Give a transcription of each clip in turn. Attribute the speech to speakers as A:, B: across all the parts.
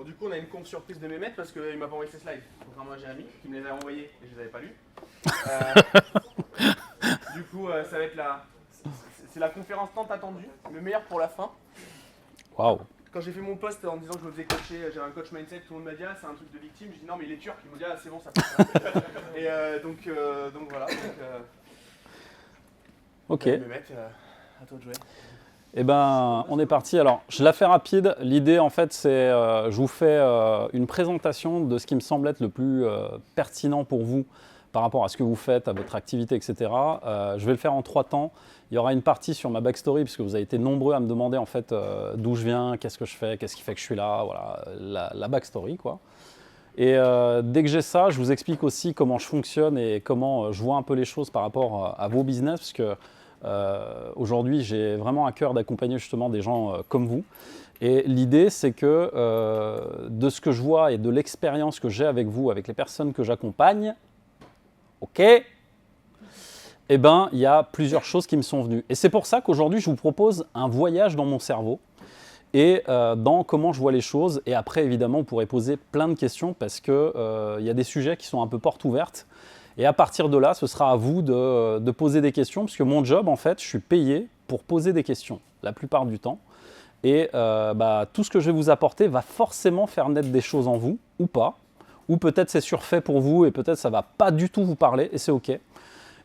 A: du coup, on a une conf surprise de Mehmet parce qu'il m'a pas envoyé ses slides. Contrairement à Jérémy, qui me les avait envoyés et je les avais pas lus. Du coup, ça va être c'est la conférence tant attendue, le meilleur pour la fin.
B: Waouh.
A: Quand j'ai fait mon post en disant que je me faisais coacher, j'avais un coach mindset, tout le monde m'a dit ah, c'est un truc de victime. Je dis non, mais il est turc. Ils m'ont dit ah, c'est bon, ça passe. Et donc voilà.
B: Ok.
A: Mehmet, à toi de jouer.
B: Eh ben, on est parti. Alors, je la fais rapide. L'idée, en fait, c'est je vous fais une présentation de ce qui me semble être le plus pertinent pour vous par rapport à ce que vous faites, à votre activité, etc. Je vais le faire en 3 temps. Il y aura une partie sur ma backstory, puisque vous avez été nombreux à me demander en fait d'où je viens, qu'est-ce que je fais, qu'est-ce qui fait que je suis là, voilà, la backstory, quoi. Et dès que j'ai ça, je vous explique aussi comment je fonctionne et comment je vois un peu les choses par rapport à vos business, parce que aujourd'hui, j'ai vraiment à cœur d'accompagner justement des gens comme vous. Et l'idée, c'est que de ce que je vois et de l'expérience que j'ai avec vous, avec les personnes que j'accompagne, ok, eh ben, il y a plusieurs choses qui me sont venues. Et c'est pour ça qu'aujourd'hui, je vous propose un voyage dans mon cerveau et dans comment je vois les choses. Et après, évidemment, vous pourrez poser plein de questions parce qu'il y a des sujets qui sont un peu portes ouvertes. Et à partir de là, ce sera à vous de poser des questions, parce que mon job, en fait, je suis payé pour poser des questions, la plupart du temps. Et tout ce que je vais vous apporter va forcément faire naître des choses en vous, ou pas. Ou peut-être c'est surfait pour vous, et peut-être ça ne va pas du tout vous parler, et c'est OK.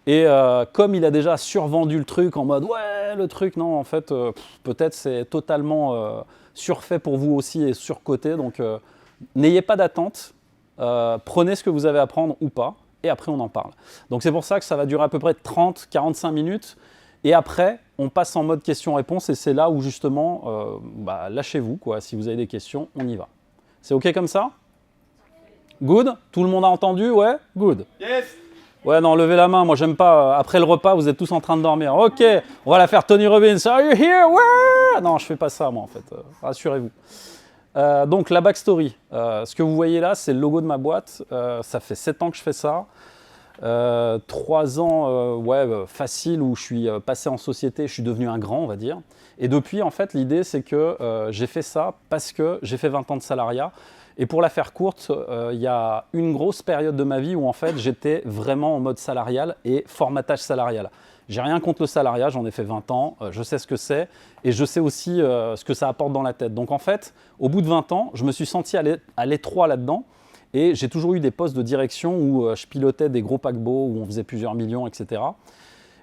B: Et comme il a déjà survendu le truc en mode « ouais, le truc », non, en fait, peut-être c'est totalement surfait pour vous aussi et surcoté. Donc, n'ayez pas d'attente, prenez ce que vous avez à prendre ou pas. Et après, on en parle. Donc, c'est pour ça que ça va durer à peu près 30-45 minutes. Et après, on passe en mode questions-réponses. Et c'est là où, justement, lâchez-vous, quoi. Si vous avez des questions, on y va. C'est OK comme ça? Good? Tout le monde a entendu? Ouais? Good.
A: Yes.
B: Ouais, non, levez la main. Moi, j'aime pas. Après le repas, vous êtes tous en train de dormir. OK, on va la faire Tony Robbins. Are you here? Ouais! Non, je fais pas ça, moi, en fait. Rassurez-vous. Donc la backstory, ce que vous voyez là, c'est le logo de ma boîte. Ça fait 7 ans que je fais ça. 3 ans, facile, où je suis passé en société, je suis devenu un grand, on va dire. Et depuis, en fait, l'idée, c'est que j'ai fait ça parce que j'ai fait 20 ans de salariat. Et pour la faire courte, il y a une grosse période de ma vie où, en fait, j'étais vraiment en mode salarial et formatage salarial. J'ai rien contre le salariat, j'en ai fait 20 ans, je sais ce que c'est et je sais aussi ce que ça apporte dans la tête. Donc en fait, au bout de 20 ans, je me suis senti à l'étroit là-dedans et j'ai toujours eu des postes de direction où je pilotais des gros paquebots, où on faisait plusieurs millions, etc.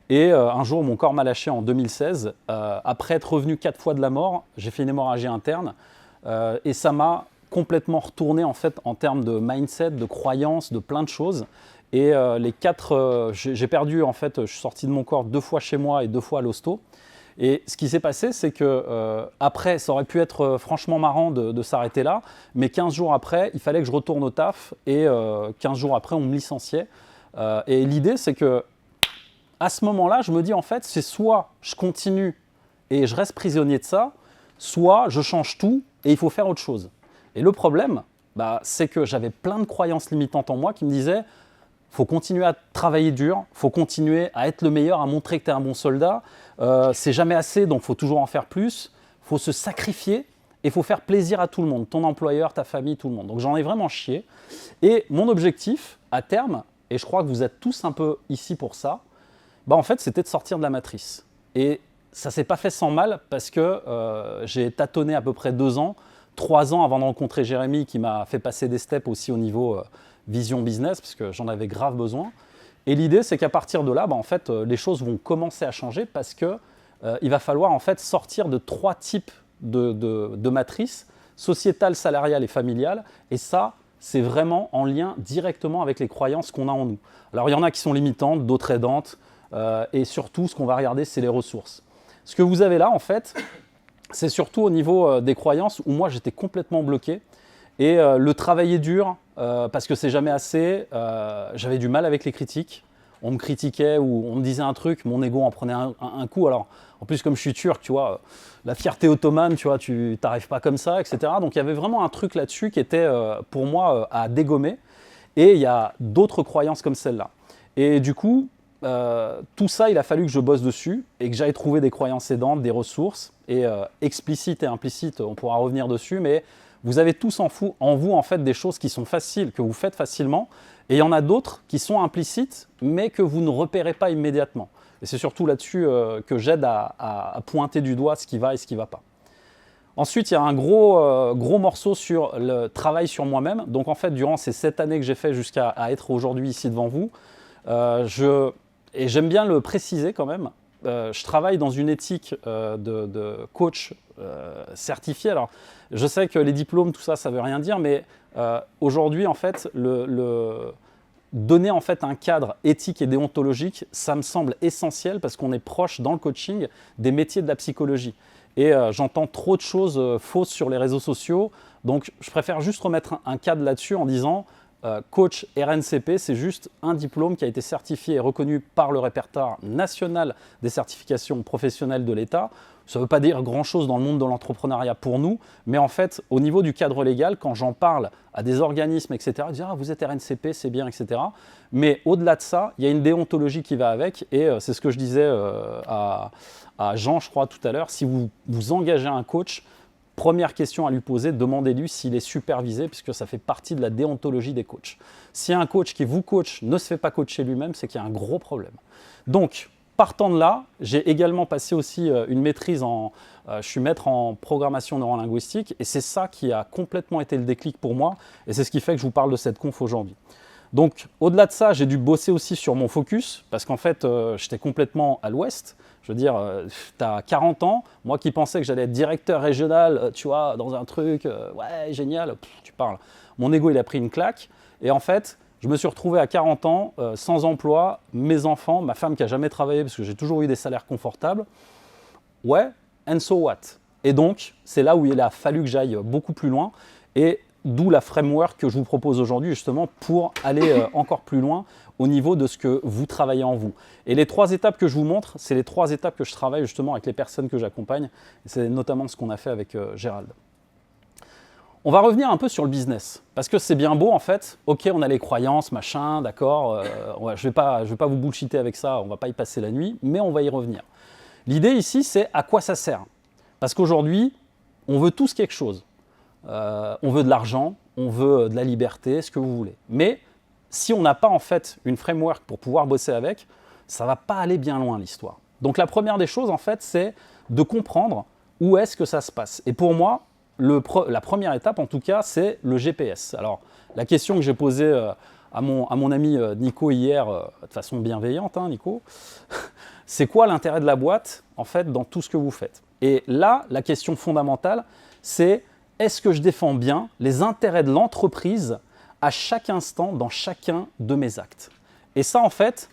B: Et un jour, mon corps m'a lâché en 2016. Après être revenu 4 fois de la mort, j'ai fait une hémorragie interne et ça m'a complètement retourné en fait en termes de mindset, de croyances, de plein de choses. Et j'ai perdu, en fait, je suis sorti de mon corps 2 fois chez moi et 2 fois à l'hosto. Et ce qui s'est passé, c'est que après, ça aurait pu être franchement marrant de s'arrêter là, mais 15 jours après, il fallait que je retourne au taf et 15 jours après, on me licenciait. Et l'idée, c'est que à ce moment-là, je me dis en fait, c'est soit je continue et je reste prisonnier de ça, soit je change tout et il faut faire autre chose. Et le problème, c'est que j'avais plein de croyances limitantes en moi qui me disaient faut continuer à travailler dur, faut continuer à être le meilleur, à montrer que tu es un bon soldat. C'est jamais assez, donc il faut toujours en faire plus. Il faut se sacrifier et il faut faire plaisir à tout le monde, ton employeur, ta famille, tout le monde. Donc j'en ai vraiment chié. Et mon objectif, à terme, et je crois que vous êtes tous un peu ici pour ça, en fait, c'était de sortir de la matrice. Et ça ne s'est pas fait sans mal parce que j'ai tâtonné à peu près 2 ans, 3 ans avant de rencontrer Jérémy qui m'a fait passer des steps aussi au niveau vision business, parce que j'en avais grave besoin. Et l'idée, c'est qu'à partir de là, en fait, les choses vont commencer à changer parce qu'il va falloir en fait sortir de 3 types de matrices, sociétale, salariale et familiale. Et ça, c'est vraiment en lien directement avec les croyances qu'on a en nous. Alors, il y en a qui sont limitantes, d'autres aidantes. Et surtout, ce qu'on va regarder, c'est les ressources. Ce que vous avez là, en fait, c'est surtout au niveau des croyances où moi, j'étais complètement bloqué. Et le travailler dur, parce que c'est jamais assez, j'avais du mal avec les critiques. On me critiquait ou on me disait un truc, mon ego en prenait un coup. Alors, en plus, comme je suis turc, tu vois, la fierté ottomane, tu vois, tu t'arrives pas comme ça, etc. Donc, il y avait vraiment un truc là-dessus qui était, pour moi, à dégommer. Et il y a d'autres croyances comme celle-là. Et du coup, tout ça, il a fallu que je bosse dessus et que j'aille trouver des croyances aidantes, des ressources, et explicites et implicites, on pourra revenir dessus, mais vous avez tous en vous en fait des choses qui sont faciles, que vous faites facilement, et il y en a d'autres qui sont implicites, mais que vous ne repérez pas immédiatement. Et c'est surtout là-dessus que j'aide à pointer du doigt ce qui va et ce qui ne va pas. Ensuite, il y a un gros morceau sur le travail sur moi-même. Donc en fait, durant ces 7 années que j'ai fait jusqu'à être aujourd'hui ici devant vous, et j'aime bien le préciser quand même, je travaille dans une éthique de coach certifié. Alors, je sais que les diplômes, tout ça, ça ne veut rien dire, mais aujourd'hui, en fait, donner en fait un cadre éthique et déontologique, ça me semble essentiel parce qu'on est proche dans le coaching des métiers de la psychologie. Et j'entends trop de choses fausses sur les réseaux sociaux, donc je préfère juste remettre un cadre là-dessus en disant coach RNCP, c'est juste un diplôme qui a été certifié et reconnu par le répertoire national des certifications professionnelles de l'État. Ça ne veut pas dire grand-chose dans le monde de l'entrepreneuriat pour nous, mais en fait, au niveau du cadre légal, quand j'en parle à des organismes, etc., ils disent « Ah, vous êtes RNCP, c'est bien, etc. » Mais au-delà de ça, il y a une déontologie qui va avec, et c'est ce que je disais à Jean, je crois, tout à l'heure. Si vous vous engagez un coach, première question à lui poser, demandez-lui s'il est supervisé, puisque ça fait partie de la déontologie des coachs. Si un coach qui vous coach ne se fait pas coacher lui-même, c'est qu'il y a un gros problème. Donc, partant de là, j'ai également passé aussi une maîtrise je suis maître en programmation neurolinguistique, et c'est ça qui a complètement été le déclic pour moi, et c'est ce qui fait que je vous parle de cette conf aujourd'hui. Donc, au-delà de ça, j'ai dû bosser aussi sur mon focus, parce qu'en fait, j'étais complètement à l'ouest. Je veux dire, tu as 40 ans, moi qui pensais que j'allais être directeur régional, tu vois, dans un truc, ouais, génial, tu parles. Mon ego, il a pris une claque, et en fait, je me suis retrouvé à 40 ans, sans emploi, mes enfants, ma femme qui n'a jamais travaillé, parce que j'ai toujours eu des salaires confortables. Ouais, and so what? Et donc, c'est là où il a fallu que j'aille beaucoup plus loin, et d'où la framework que je vous propose aujourd'hui, justement, pour aller encore plus loin au niveau de ce que vous travaillez en vous. Et les 3 étapes que je vous montre, c'est les 3 étapes que je travaille justement avec les personnes que j'accompagne. C'est notamment ce qu'on a fait avec Gérald. On va revenir un peu sur le business, parce que c'est bien beau en fait. Ok, on a les croyances, machin, d'accord. Je vais pas vous bullshiter avec ça, on va pas y passer la nuit, mais on va y revenir. L'idée ici, c'est à quoi ça sert. Parce qu'aujourd'hui, on veut tous quelque chose. On veut de l'argent, on veut de la liberté, ce que vous voulez. Mais si on n'a pas en fait une framework pour pouvoir bosser avec, ça ne va pas aller bien loin l'histoire. Donc la première des choses en fait, c'est de comprendre où est-ce que ça se passe. Et pour moi, la première étape en tout cas, c'est le GPS. Alors la question que j'ai posée à mon ami Nico hier, de façon bienveillante, hein, Nico, c'est quoi l'intérêt de la boîte en fait dans tout ce que vous faites? Et là, la question fondamentale, c'est est-ce que je défends bien les intérêts de l'entreprise à chaque instant dans chacun de mes actes? Et ça, en fait,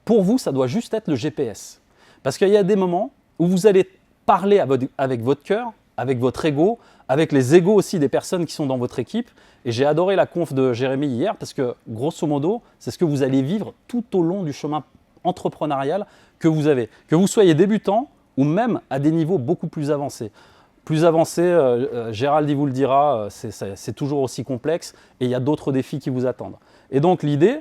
B: pour vous, ça doit juste être le GPS. Parce qu'il y a des moments où vous allez parler avec votre cœur, avec votre ego, avec les égos aussi des personnes qui sont dans votre équipe. Et j'ai adoré la conf de Jérémy hier parce que, grosso modo, c'est ce que vous allez vivre tout au long du chemin entrepreneurial que vous avez. Que vous soyez débutant ou même à des niveaux beaucoup plus avancés. Plus avancé, Gérald il vous le dira, c'est toujours aussi complexe et il y a d'autres défis qui vous attendent. Et donc l'idée,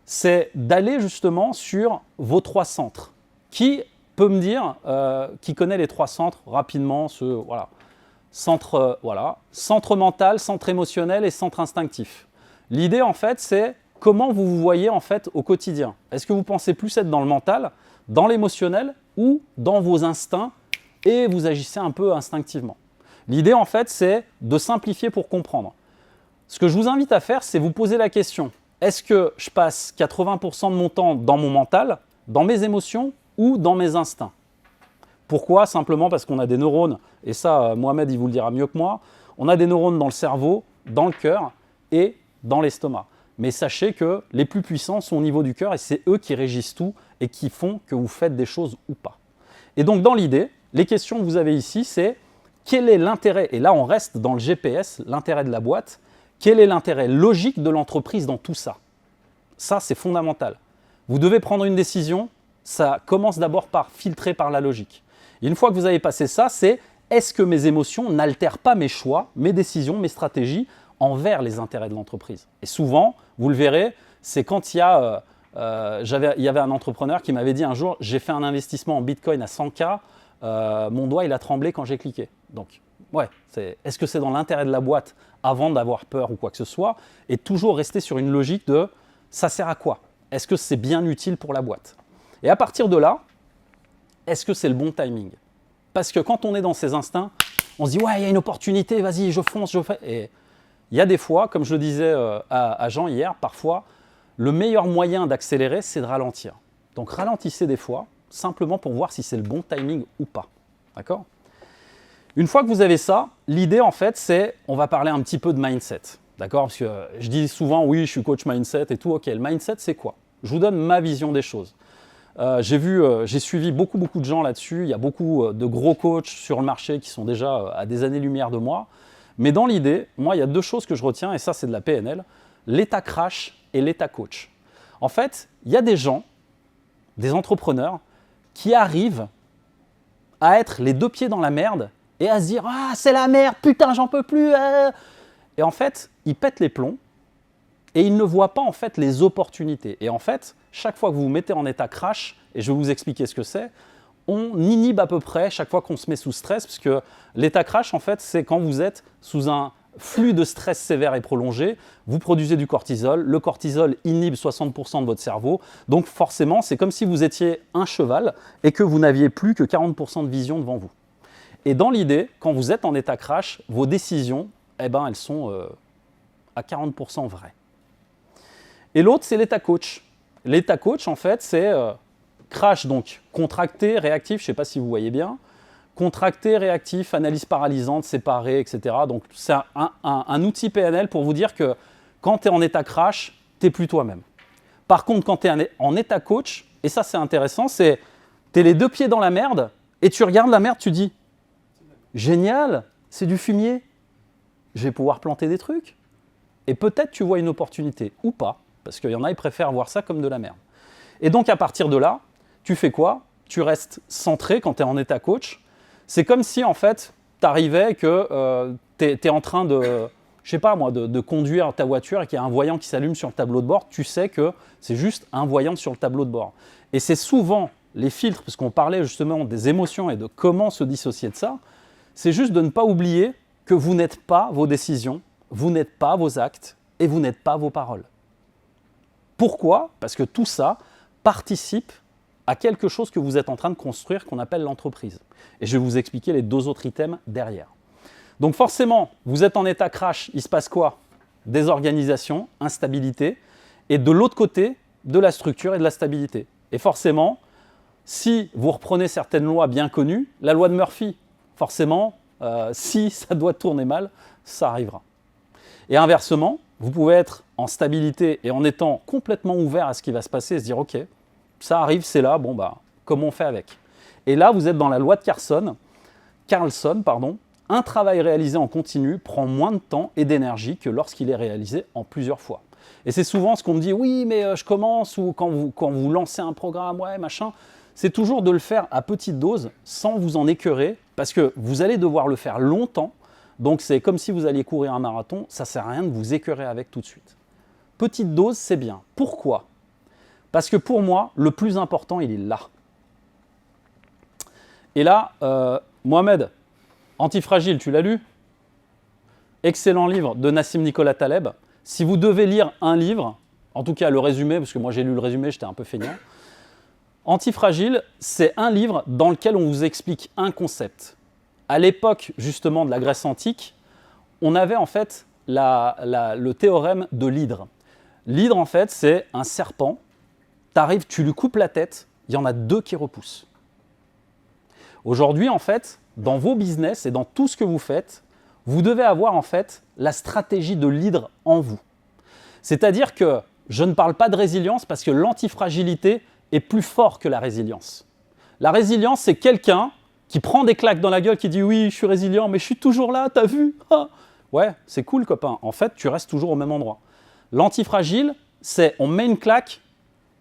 B: c'est d'aller justement sur vos 3 centres. Qui peut me dire, qui connaît les 3 centres rapidement, voilà. Centre mental, centre émotionnel et centre instinctif. L'idée en fait, c'est comment vous vous voyez en fait au quotidien. Est-ce que vous pensez plus être dans le mental, dans l'émotionnel ou dans vos instincts et vous agissez un peu instinctivement. L'idée, en fait, c'est de simplifier pour comprendre. Ce que je vous invite à faire, c'est vous poser la question. Est-ce que je passe 80% de mon temps dans mon mental, dans mes émotions ou dans mes instincts? Pourquoi? Simplement parce qu'on a des neurones, et ça, Mohamed, il vous le dira mieux que moi, on a des neurones dans le cerveau, dans le cœur et dans l'estomac. Mais sachez que les plus puissants sont au niveau du cœur et c'est eux qui régissent tout et qui font que vous faites des choses ou pas. Et donc, dans l'idée, les questions que vous avez ici, c'est quel est l'intérêt, et là on reste dans le GPS, l'intérêt de la boîte, quel est l'intérêt logique de l'entreprise dans tout ça? Ça, c'est fondamental. Vous devez prendre une décision, ça commence d'abord par filtrer par la logique. Et une fois que vous avez passé ça, c'est est-ce que mes émotions n'altèrent pas mes choix, mes décisions, mes stratégies envers les intérêts de l'entreprise? Et souvent, vous le verrez, c'est quand il y avait un entrepreneur qui m'avait dit un jour, j'ai fait un investissement en Bitcoin à 100K, mon doigt il a tremblé quand j'ai cliqué. Donc Ouais, est-ce que c'est dans l'intérêt de la boîte avant d'avoir peur ou quoi que ce soit, et toujours rester sur une logique de ça sert à quoi? Est-ce que c'est bien utile pour la boîte? Et à partir de là, est-ce que c'est le bon timing? Parce que quand on est dans ses instincts, on se dit ouais, il y a une opportunité, vas-y, je fonce, je fais. Et il y a des fois, comme je le disais à Jean hier, parfois, le meilleur moyen d'accélérer, c'est de ralentir. Donc ralentissez des fois, simplement pour voir si c'est le bon timing ou pas. D'accord? Une fois que vous avez ça, l'idée en fait, c'est, on va parler un petit peu de mindset. D'accord? Parce que je dis souvent, oui, je suis coach mindset et tout. Ok, le mindset, c'est quoi? Je vous donne ma vision des choses. J'ai suivi beaucoup de gens là-dessus. Il y a beaucoup de gros coachs sur le marché qui sont déjà à des années-lumière de moi. Mais dans l'idée, moi, il y a deux choses que je retiens, et ça, c'est de la PNL, l'état crash et l'état coach. En fait, il y a des gens, des entrepreneurs, qui arrivent à être les deux pieds dans la merde et à se dire « Ah, c'est la merde, putain, j'en peux plus !» Et en fait, ils pètent les plombs et ils ne voient pas en fait les opportunités. Et en fait, chaque fois que vous vous mettez en état crash, et je vais vous expliquer ce que c'est, on inhibe à peu près chaque fois qu'on se met sous stress, parce que l'état crash, en fait, c'est quand vous êtes sous un flux de stress sévère et prolongé, vous produisez du cortisol, le cortisol inhibe 60% de votre cerveau, donc forcément, c'est comme si vous étiez un cheval et que vous n'aviez plus que 40% de vision devant vous. Et dans l'idée, quand vous êtes en état crash, vos décisions, eh ben, elles sont à 40% vraies. Et l'autre, c'est l'état coach. L'état coach, en fait, c'est crash, donc contracté, réactif, je ne sais pas si vous voyez bien. Contracté, réactif, analyse paralysante, séparé, etc. Donc, c'est un outil PNL pour vous dire que quand tu es en état crash, tu n'es plus toi-même. Par contre, quand tu es en état coach, et ça, c'est intéressant, c'est tu es les deux pieds dans la merde et tu regardes la merde, tu dis « Génial, c'est du fumier, je vais pouvoir planter des trucs. » Et peut-être tu vois une opportunité ou pas, parce qu'il y en a, ils préfèrent voir ça comme de la merde. Et donc, à partir de là, tu fais quoi? Tu restes centré quand tu es en état coach. C'est comme si, en fait, tu arrivais que tu es en train de, je sais pas moi, de conduire ta voiture et qu'il y a un voyant qui s'allume sur le tableau de bord. Tu sais que c'est juste un voyant sur le tableau de bord. Et c'est souvent les filtres, parce qu'on parlait justement des émotions et de comment se dissocier de ça, c'est juste de ne pas oublier que vous n'êtes pas vos décisions, vous n'êtes pas vos actes et vous n'êtes pas vos paroles. Pourquoi? Parce que tout ça participe à quelque chose que vous êtes en train de construire qu'on appelle l'entreprise. Et je vais vous expliquer les deux autres items derrière. Donc forcément, vous êtes en état crash, il se passe quoi? Désorganisation, instabilité, et de l'autre côté, de la structure et de la stabilité. Et forcément, si vous reprenez certaines lois bien connues, la loi de Murphy, forcément, si ça doit tourner mal, ça arrivera. Et inversement, vous pouvez être en stabilité et en étant complètement ouvert à ce qui va se passer et se dire « Ok, ça arrive, c'est là, bon bah, comment on fait avec ?» Et là, vous êtes dans la loi de Carlson, un travail réalisé en continu prend moins de temps et d'énergie que lorsqu'il est réalisé en plusieurs fois. Et c'est souvent ce qu'on me dit « Oui, mais je commence » ou quand vous lancez un programme, ouais, machin. C'est toujours de le faire à petite dose sans vous en écœurer parce que vous allez devoir le faire longtemps. Donc c'est comme si vous alliez courir un marathon, ça ne sert à rien de vous écœurer avec tout de suite. Petite dose, c'est bien. Pourquoi? Parce que pour moi, le plus important, il est là. Et là, Mohamed, Antifragile, tu l'as lu? Excellent livre de Nassim Nicolas Taleb. Si vous devez lire un livre, en tout cas le résumé, parce que moi j'ai lu le résumé, j'étais un peu feignant. Antifragile, c'est un livre dans lequel on vous explique un concept. À l'époque justement de la Grèce antique, on avait en fait le théorème de l'hydre. L'hydre en fait c'est un serpent, t'arrives, tu lui coupes la tête, il y en a deux qui repoussent. Aujourd'hui en fait, dans vos business et dans tout ce que vous faites, vous devez avoir en fait la stratégie de l'hydre en vous. C'est-à-dire que je ne parle pas de résilience parce que l'antifragilité est plus fort que la résilience. La résilience, c'est quelqu'un qui prend des claques dans la gueule, qui dit « Oui, je suis résilient, mais je suis toujours là, t'as vu ?» Ah. Ouais, c'est cool, copain. En fait, tu restes toujours au même endroit. L'antifragile, c'est on met une claque,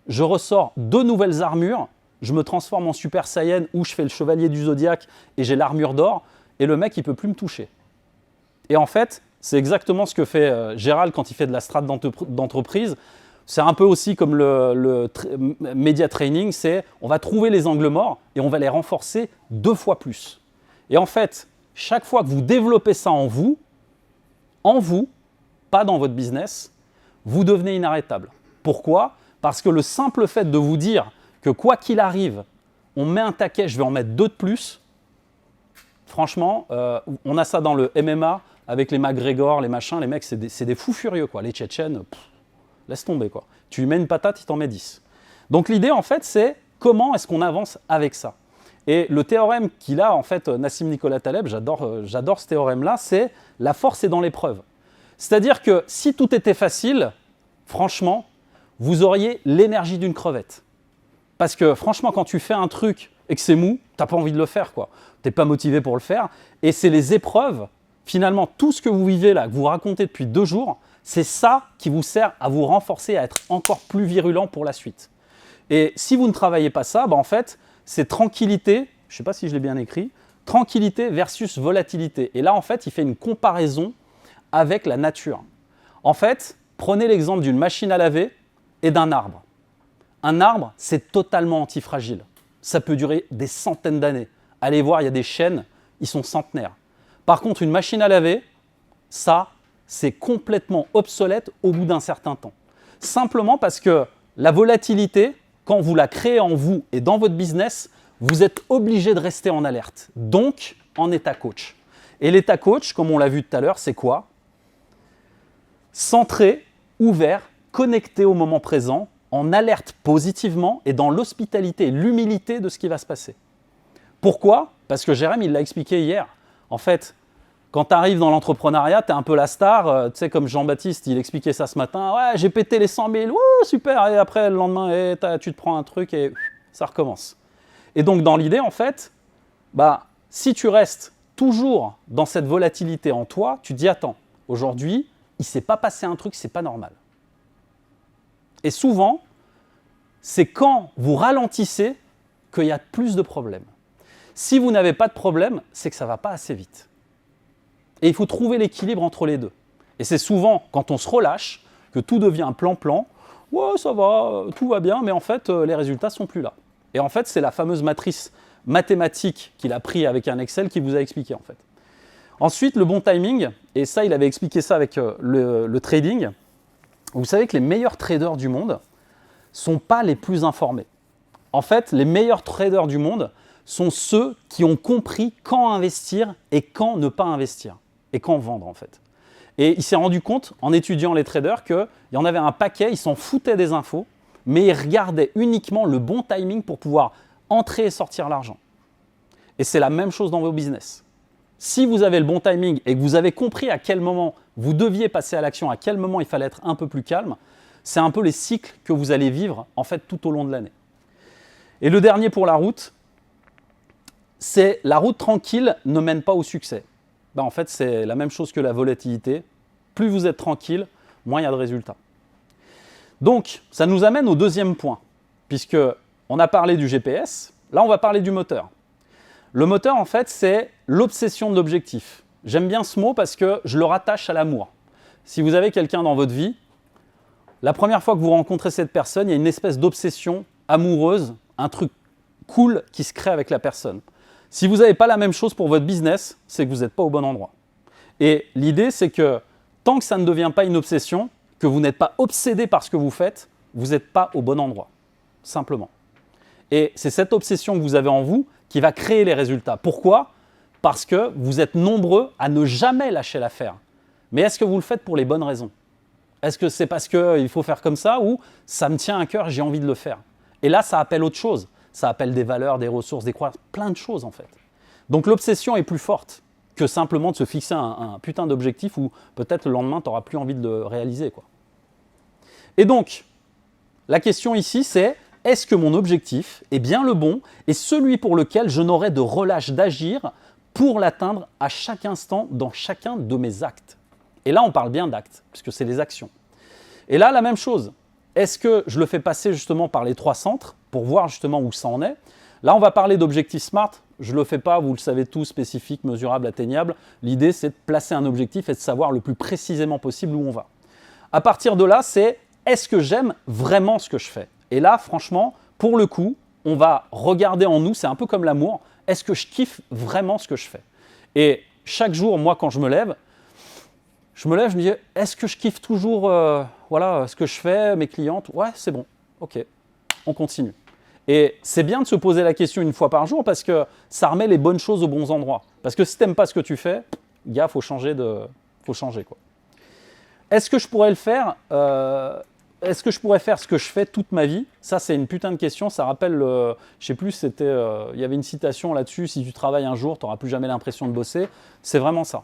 B: je ressors deux nouvelles armures, je me transforme en Super Saiyan ou je fais le chevalier du Zodiaque et j'ai l'armure d'or, et le mec, il ne peut plus me toucher. Et en fait, c'est exactement ce que fait Gérald quand il fait de la strat d'entreprise. C'est un peu aussi comme le media training, c'est on va trouver les angles morts et on va les renforcer 2 fois plus. Et en fait, chaque fois que vous développez ça en vous, pas dans votre business, vous devenez inarrêtable. Pourquoi? Parce que le simple fait de vous dire que quoi qu'il arrive, on met un taquet, je vais en mettre 2 de plus, franchement, on a ça dans le MMA avec les McGregor, les machins, les mecs, c'est des fous furieux, quoi. Les Tchétchènes, laisse tomber, quoi. Tu lui mets une patate, il t'en met 10. Donc l'idée, en fait, c'est comment est-ce qu'on avance avec ça. Et le théorème qu'il a, en fait, Nassim Nicolas Taleb, j'adore ce théorème-là, c'est la force est dans l'épreuve. C'est-à-dire que si tout était facile, franchement, vous auriez l'énergie d'une crevette. Parce que franchement, quand tu fais un truc et que c'est mou, tu n'as pas envie de le faire, quoi. Tu n'es pas motivé pour le faire. Et c'est les épreuves, finalement, tout ce que vous vivez là, que vous racontez depuis 2 jours, c'est ça qui vous sert à vous renforcer, à être encore plus virulent pour la suite. Et si vous ne travaillez pas ça, en fait, c'est tranquillité, je ne sais pas si je l'ai bien écrit, tranquillité versus volatilité. Et là, en fait, il fait une comparaison avec la nature. En fait, prenez l'exemple d'une machine à laver et d'un arbre. Un arbre, c'est totalement antifragile. Ça peut durer des centaines d'années. Allez voir, il y a des chênes, ils sont centenaires. Par contre, une machine à laver, ça, c'est complètement obsolète au bout d'un certain temps. Simplement parce que la volatilité, quand vous la créez en vous et dans votre business, vous êtes obligé de rester en alerte. Donc, en état coach. Et l'état coach, comme on l'a vu tout à l'heure, c'est quoi? Centré, ouvert, connecté au moment présent, en alerte positivement et dans l'hospitalité et l'humilité de ce qui va se passer. Pourquoi? Parce que Jérém, il l'a expliqué hier. En fait, quand tu arrives dans l'entrepreneuriat, tu es un peu la star. Tu sais, comme Jean-Baptiste, il expliquait ça ce matin. Ouais, j'ai pété les 100 000, wouh, super. Et après, le lendemain, tu te prends un truc et ça recommence. Et donc, dans l'idée, en fait, si tu restes toujours dans cette volatilité en toi, tu te dis, attends, aujourd'hui, il ne s'est pas passé un truc, c'est pas normal. Et souvent, c'est quand vous ralentissez qu'il y a plus de problèmes. Si vous n'avez pas de problème, c'est que ça ne va pas assez vite. Et il faut trouver l'équilibre entre les deux. Et c'est souvent quand on se relâche que tout devient plan-plan. Ouais, ça va, tout va bien, mais en fait, les résultats ne sont plus là. Et en fait, c'est la fameuse matrice mathématique qu'il a pris avec un Excel qui vous a expliqué, en fait. Ensuite, le bon timing, et ça, il avait expliqué ça avec le trading. Vous savez que les meilleurs traders du monde ne sont pas les plus informés. En fait, les meilleurs traders du monde sont ceux qui ont compris quand investir et quand ne pas investir. Et quand vendre, en fait. Et il s'est rendu compte, en étudiant les traders, qu'il y en avait un paquet, ils s'en foutaient des infos, mais ils regardaient uniquement le bon timing pour pouvoir entrer et sortir l'argent. Et c'est la même chose dans vos business. Si vous avez le bon timing et que vous avez compris à quel moment vous deviez passer à l'action, à quel moment il fallait être un peu plus calme, c'est un peu les cycles que vous allez vivre en fait tout au long de l'année. Et le dernier pour la route, c'est la route tranquille ne mène pas au succès. En fait, c'est la même chose que la volatilité. Plus vous êtes tranquille, moins il y a de résultats. Donc, ça nous amène au deuxième point, puisqu'on a parlé du GPS, là on va parler du moteur. Le moteur, en fait, c'est l'obsession de l'objectif. J'aime bien ce mot parce que je le rattache à l'amour. Si vous avez quelqu'un dans votre vie, la première fois que vous rencontrez cette personne, il y a une espèce d'obsession amoureuse, un truc cool qui se crée avec la personne. Si vous n'avez pas la même chose pour votre business, c'est que vous n'êtes pas au bon endroit. Et l'idée, c'est que tant que ça ne devient pas une obsession, que vous n'êtes pas obsédé par ce que vous faites, vous n'êtes pas au bon endroit, simplement. Et c'est cette obsession que vous avez en vous qui va créer les résultats. Pourquoi? Parce que vous êtes nombreux à ne jamais lâcher l'affaire. Mais est-ce que vous le faites pour les bonnes raisons? Est-ce que c'est parce qu'il faut faire comme ça ou ça me tient à cœur, j'ai envie de le faire? Et là, ça appelle autre chose. Ça appelle des valeurs, des ressources, des croyances, plein de choses en fait. Donc l'obsession est plus forte que simplement de se fixer un putain d'objectif où peut-être le lendemain, tu n'auras plus envie de le réaliser, quoi. Et donc, la question ici, c'est est-ce que mon objectif est bien le bon et celui pour lequel je n'aurai de relâche d'agir pour l'atteindre à chaque instant dans chacun de mes actes? Et là, on parle bien d'actes, puisque c'est les actions. Et là, la même chose. Est-ce que je le fais passer justement par les 3 centres pour voir justement où ça en est? Là, on va parler d'objectifs SMART. Je ne le fais pas, vous le savez tous, spécifique, mesurable, atteignable. L'idée, c'est de placer un objectif et de savoir le plus précisément possible où on va. À partir de là, c'est est-ce que j'aime vraiment ce que je fais? Et là, franchement, pour le coup, on va regarder en nous, c'est un peu comme l'amour. Est-ce que je kiffe vraiment ce que je fais? Et chaque jour, moi, quand je me lève, je me dis, est-ce que je kiffe toujours ce que je fais, mes clientes? Ouais, c'est bon, ok, on continue. Et c'est bien de se poser la question une fois par jour parce que ça remet les bonnes choses aux bons endroits. Parce que si tu n'aimes pas ce que tu fais, gars, faut changer quoi. Est-ce que je pourrais le faire Est-ce que je pourrais faire ce que je fais toute ma vie? Ça, c'est une putain de question. Ça rappelle, je sais plus, il y avait une citation là-dessus, si tu travailles un jour, tu n'auras plus jamais l'impression de bosser. C'est vraiment ça.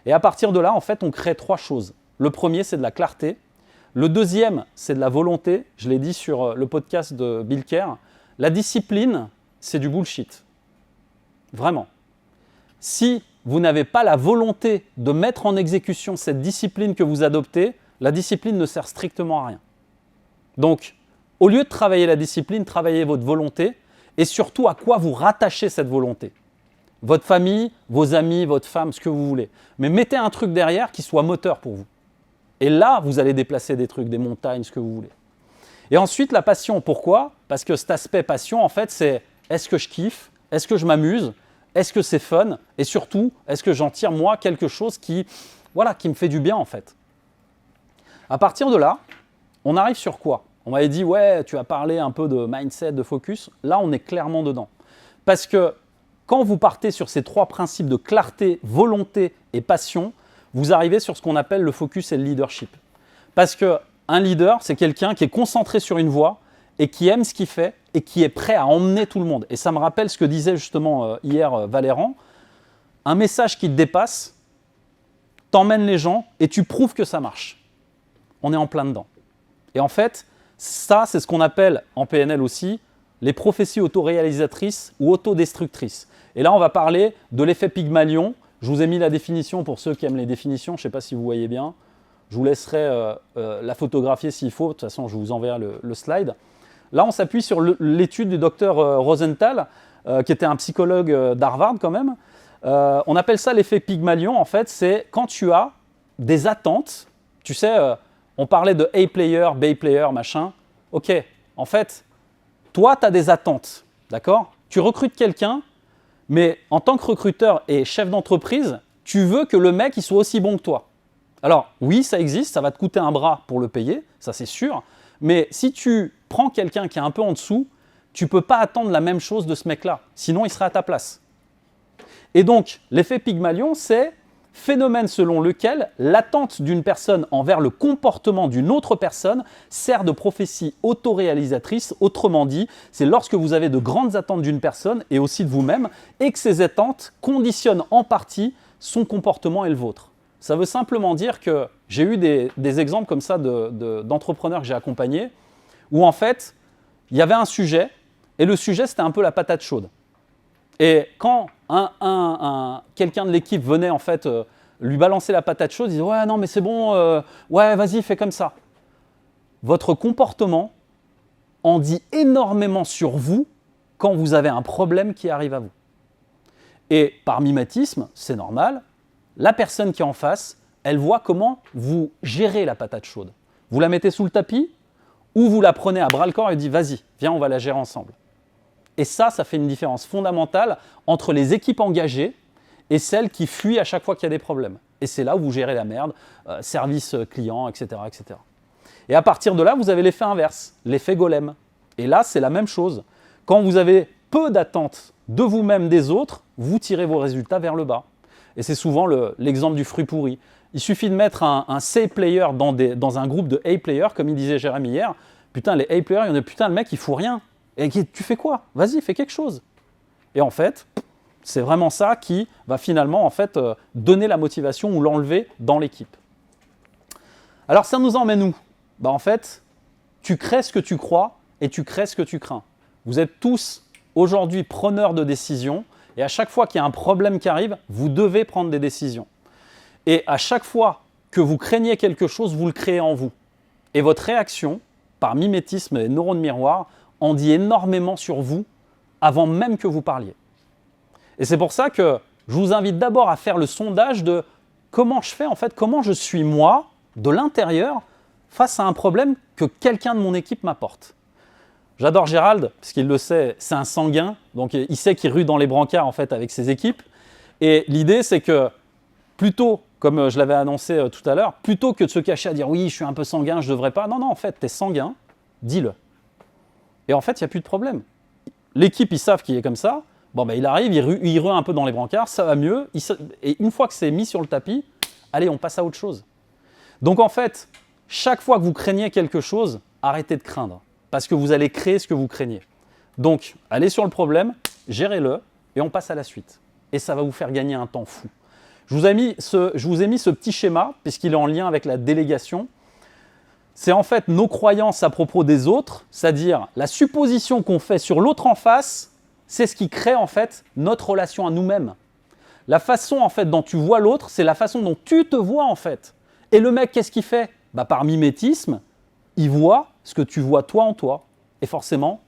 B: Et à partir de là, en fait, on crée 3 choses. Le premier, c'est de la clarté. Le deuxième, c'est de la volonté. Je l'ai dit sur le podcast de Bill Kerr. La discipline, c'est du bullshit. Vraiment. Si vous n'avez pas la volonté de mettre en exécution cette discipline que vous adoptez, la discipline ne sert strictement à rien. Donc, au lieu de travailler la discipline, travaillez votre volonté et surtout à quoi vous rattachez cette volonté. Votre famille, vos amis, votre femme, ce que vous voulez. Mais mettez un truc derrière qui soit moteur pour vous. Et là, vous allez déplacer des trucs, des montagnes, ce que vous voulez. Et ensuite, la passion. Pourquoi? Parce que cet aspect passion, en fait, c'est est-ce que je kiffe? Est-ce que je m'amuse? Est-ce que c'est fun? Et surtout, est-ce que j'en tire, moi, quelque chose qui me fait du bien, en fait? À partir de là, on arrive sur quoi? On m'avait dit, ouais, tu as parlé un peu de mindset, de focus. Là, on est clairement dedans. Parce que quand vous partez sur ces 3 principes de clarté, volonté et passion, vous arrivez sur ce qu'on appelle le focus et le leadership. Parce qu'un leader, c'est quelqu'un qui est concentré sur une voie et qui aime ce qu'il fait et qui est prêt à emmener tout le monde. Et ça me rappelle ce que disait justement hier Valéran. Un message qui te dépasse, t'emmène les gens et tu prouves que ça marche. On est en plein dedans. Et en fait, ça, c'est ce qu'on appelle en PNL aussi les prophéties autoréalisatrices ou autodestructrices. Et là, on va parler de l'effet Pygmalion. Je vous ai mis la définition pour ceux qui aiment les définitions. Je ne sais pas si vous voyez bien. Je vous laisserai la photographier s'il faut. De toute façon, je vous enverrai le slide. Là, on s'appuie sur l'étude du docteur Rosenthal, qui était un psychologue d'Harvard quand même. On appelle ça l'effet Pygmalion. En fait, c'est quand tu as des attentes. Tu sais, on parlait de A-player, B-player, machin. Ok, en fait, toi, tu as des attentes, d'accord? Tu recrutes quelqu'un, mais en tant que recruteur et chef d'entreprise, tu veux que le mec il soit aussi bon que toi. Alors, oui, ça existe, ça va te coûter un bras pour le payer, ça c'est sûr, mais si tu prends quelqu'un qui est un peu en dessous, tu ne peux pas attendre la même chose de ce mec-là, sinon il sera à ta place. Et donc, l'effet Pygmalion, c'est phénomène selon lequel l'attente d'une personne envers le comportement d'une autre personne sert de prophétie autoréalisatrice. Autrement dit, c'est lorsque vous avez de grandes attentes d'une personne et aussi de vous-même et que ces attentes conditionnent en partie son comportement et le vôtre. Ça veut simplement dire que j'ai eu des exemples comme ça d'entrepreneurs que j'ai accompagnés où en fait, il y avait un sujet et le sujet c'était un peu la patate chaude. Et quand quelqu'un de l'équipe venait en fait lui balancer la patate chaude, il disait « Ouais, non, mais c'est bon, ouais, vas-y, fais comme ça. » Votre comportement en dit énormément sur vous quand vous avez un problème qui arrive à vous. Et par mimétisme, c'est normal, la personne qui est en face, elle voit comment vous gérez la patate chaude. Vous la mettez sous le tapis ou vous la prenez à bras-le-corps et dites « Vas-y, viens, on va la gérer ensemble. » Et ça fait une différence fondamentale entre les équipes engagées et celles qui fuient à chaque fois qu'il y a des problèmes. Et c'est là où vous gérez la merde, service client, etc., etc. Et à partir de là, vous avez l'effet inverse, l'effet golem. Et là, c'est la même chose. Quand vous avez peu d'attentes de vous-même des autres, vous tirez vos résultats vers le bas. Et c'est souvent l'exemple du fruit pourri. Il suffit de mettre un C-player dans un groupe de A-players, comme il disait Jérémy hier. Putain, les A-players, il y en a putain, le mec, il fout rien. Et tu fais quoi? Vas-y, fais quelque chose. Et en fait, c'est vraiment ça qui va finalement en fait, donner la motivation ou l'enlever dans l'équipe. Alors ça nous emmène où? En fait, tu crées ce que tu crois et tu crées ce que tu crains. Vous êtes tous aujourd'hui preneurs de décisions et à chaque fois qu'il y a un problème qui arrive, vous devez prendre des décisions. Et à chaque fois que vous craignez quelque chose, vous le créez en vous. Et votre réaction, par mimétisme et neurones miroirs, en dit énormément sur vous avant même que vous parliez. Et c'est pour ça que je vous invite d'abord à faire le sondage de comment je fais en fait, comment je suis moi, de l'intérieur, face à un problème que quelqu'un de mon équipe m'apporte. J'adore Gérald, parce qu'il le sait, c'est un sanguin, donc il sait qu'il rue dans les brancards en fait avec ses équipes. Et l'idée c'est que plutôt, comme je l'avais annoncé tout à l'heure, plutôt que de se cacher à dire oui, je suis un peu sanguin, je ne devrais pas. Non, non, en fait, tu es sanguin, dis-le. Et en fait, il n'y a plus de problème. L'équipe, ils savent qu'il est comme ça. Bon, ben, il arrive, il rue un peu dans les brancards, ça va mieux. Et une fois que c'est mis sur le tapis, allez, on passe à autre chose. Donc en fait, chaque fois que vous craignez quelque chose, arrêtez de craindre. Parce que vous allez créer ce que vous craignez. Donc, allez sur le problème, gérez-le, et on passe à la suite. Et ça va vous faire gagner un temps fou. Je vous ai mis ce petit schéma, puisqu'il est en lien avec la délégation. C'est en fait nos croyances à propos des autres, c'est-à-dire la supposition qu'on fait sur l'autre en face, c'est ce qui crée en fait notre relation à nous-mêmes. La façon en fait dont tu vois l'autre, c'est la façon dont tu te vois en fait. Et le mec, qu'est-ce qu'il fait? Bah, par mimétisme, il voit ce que tu vois toi en toi. Et forcément,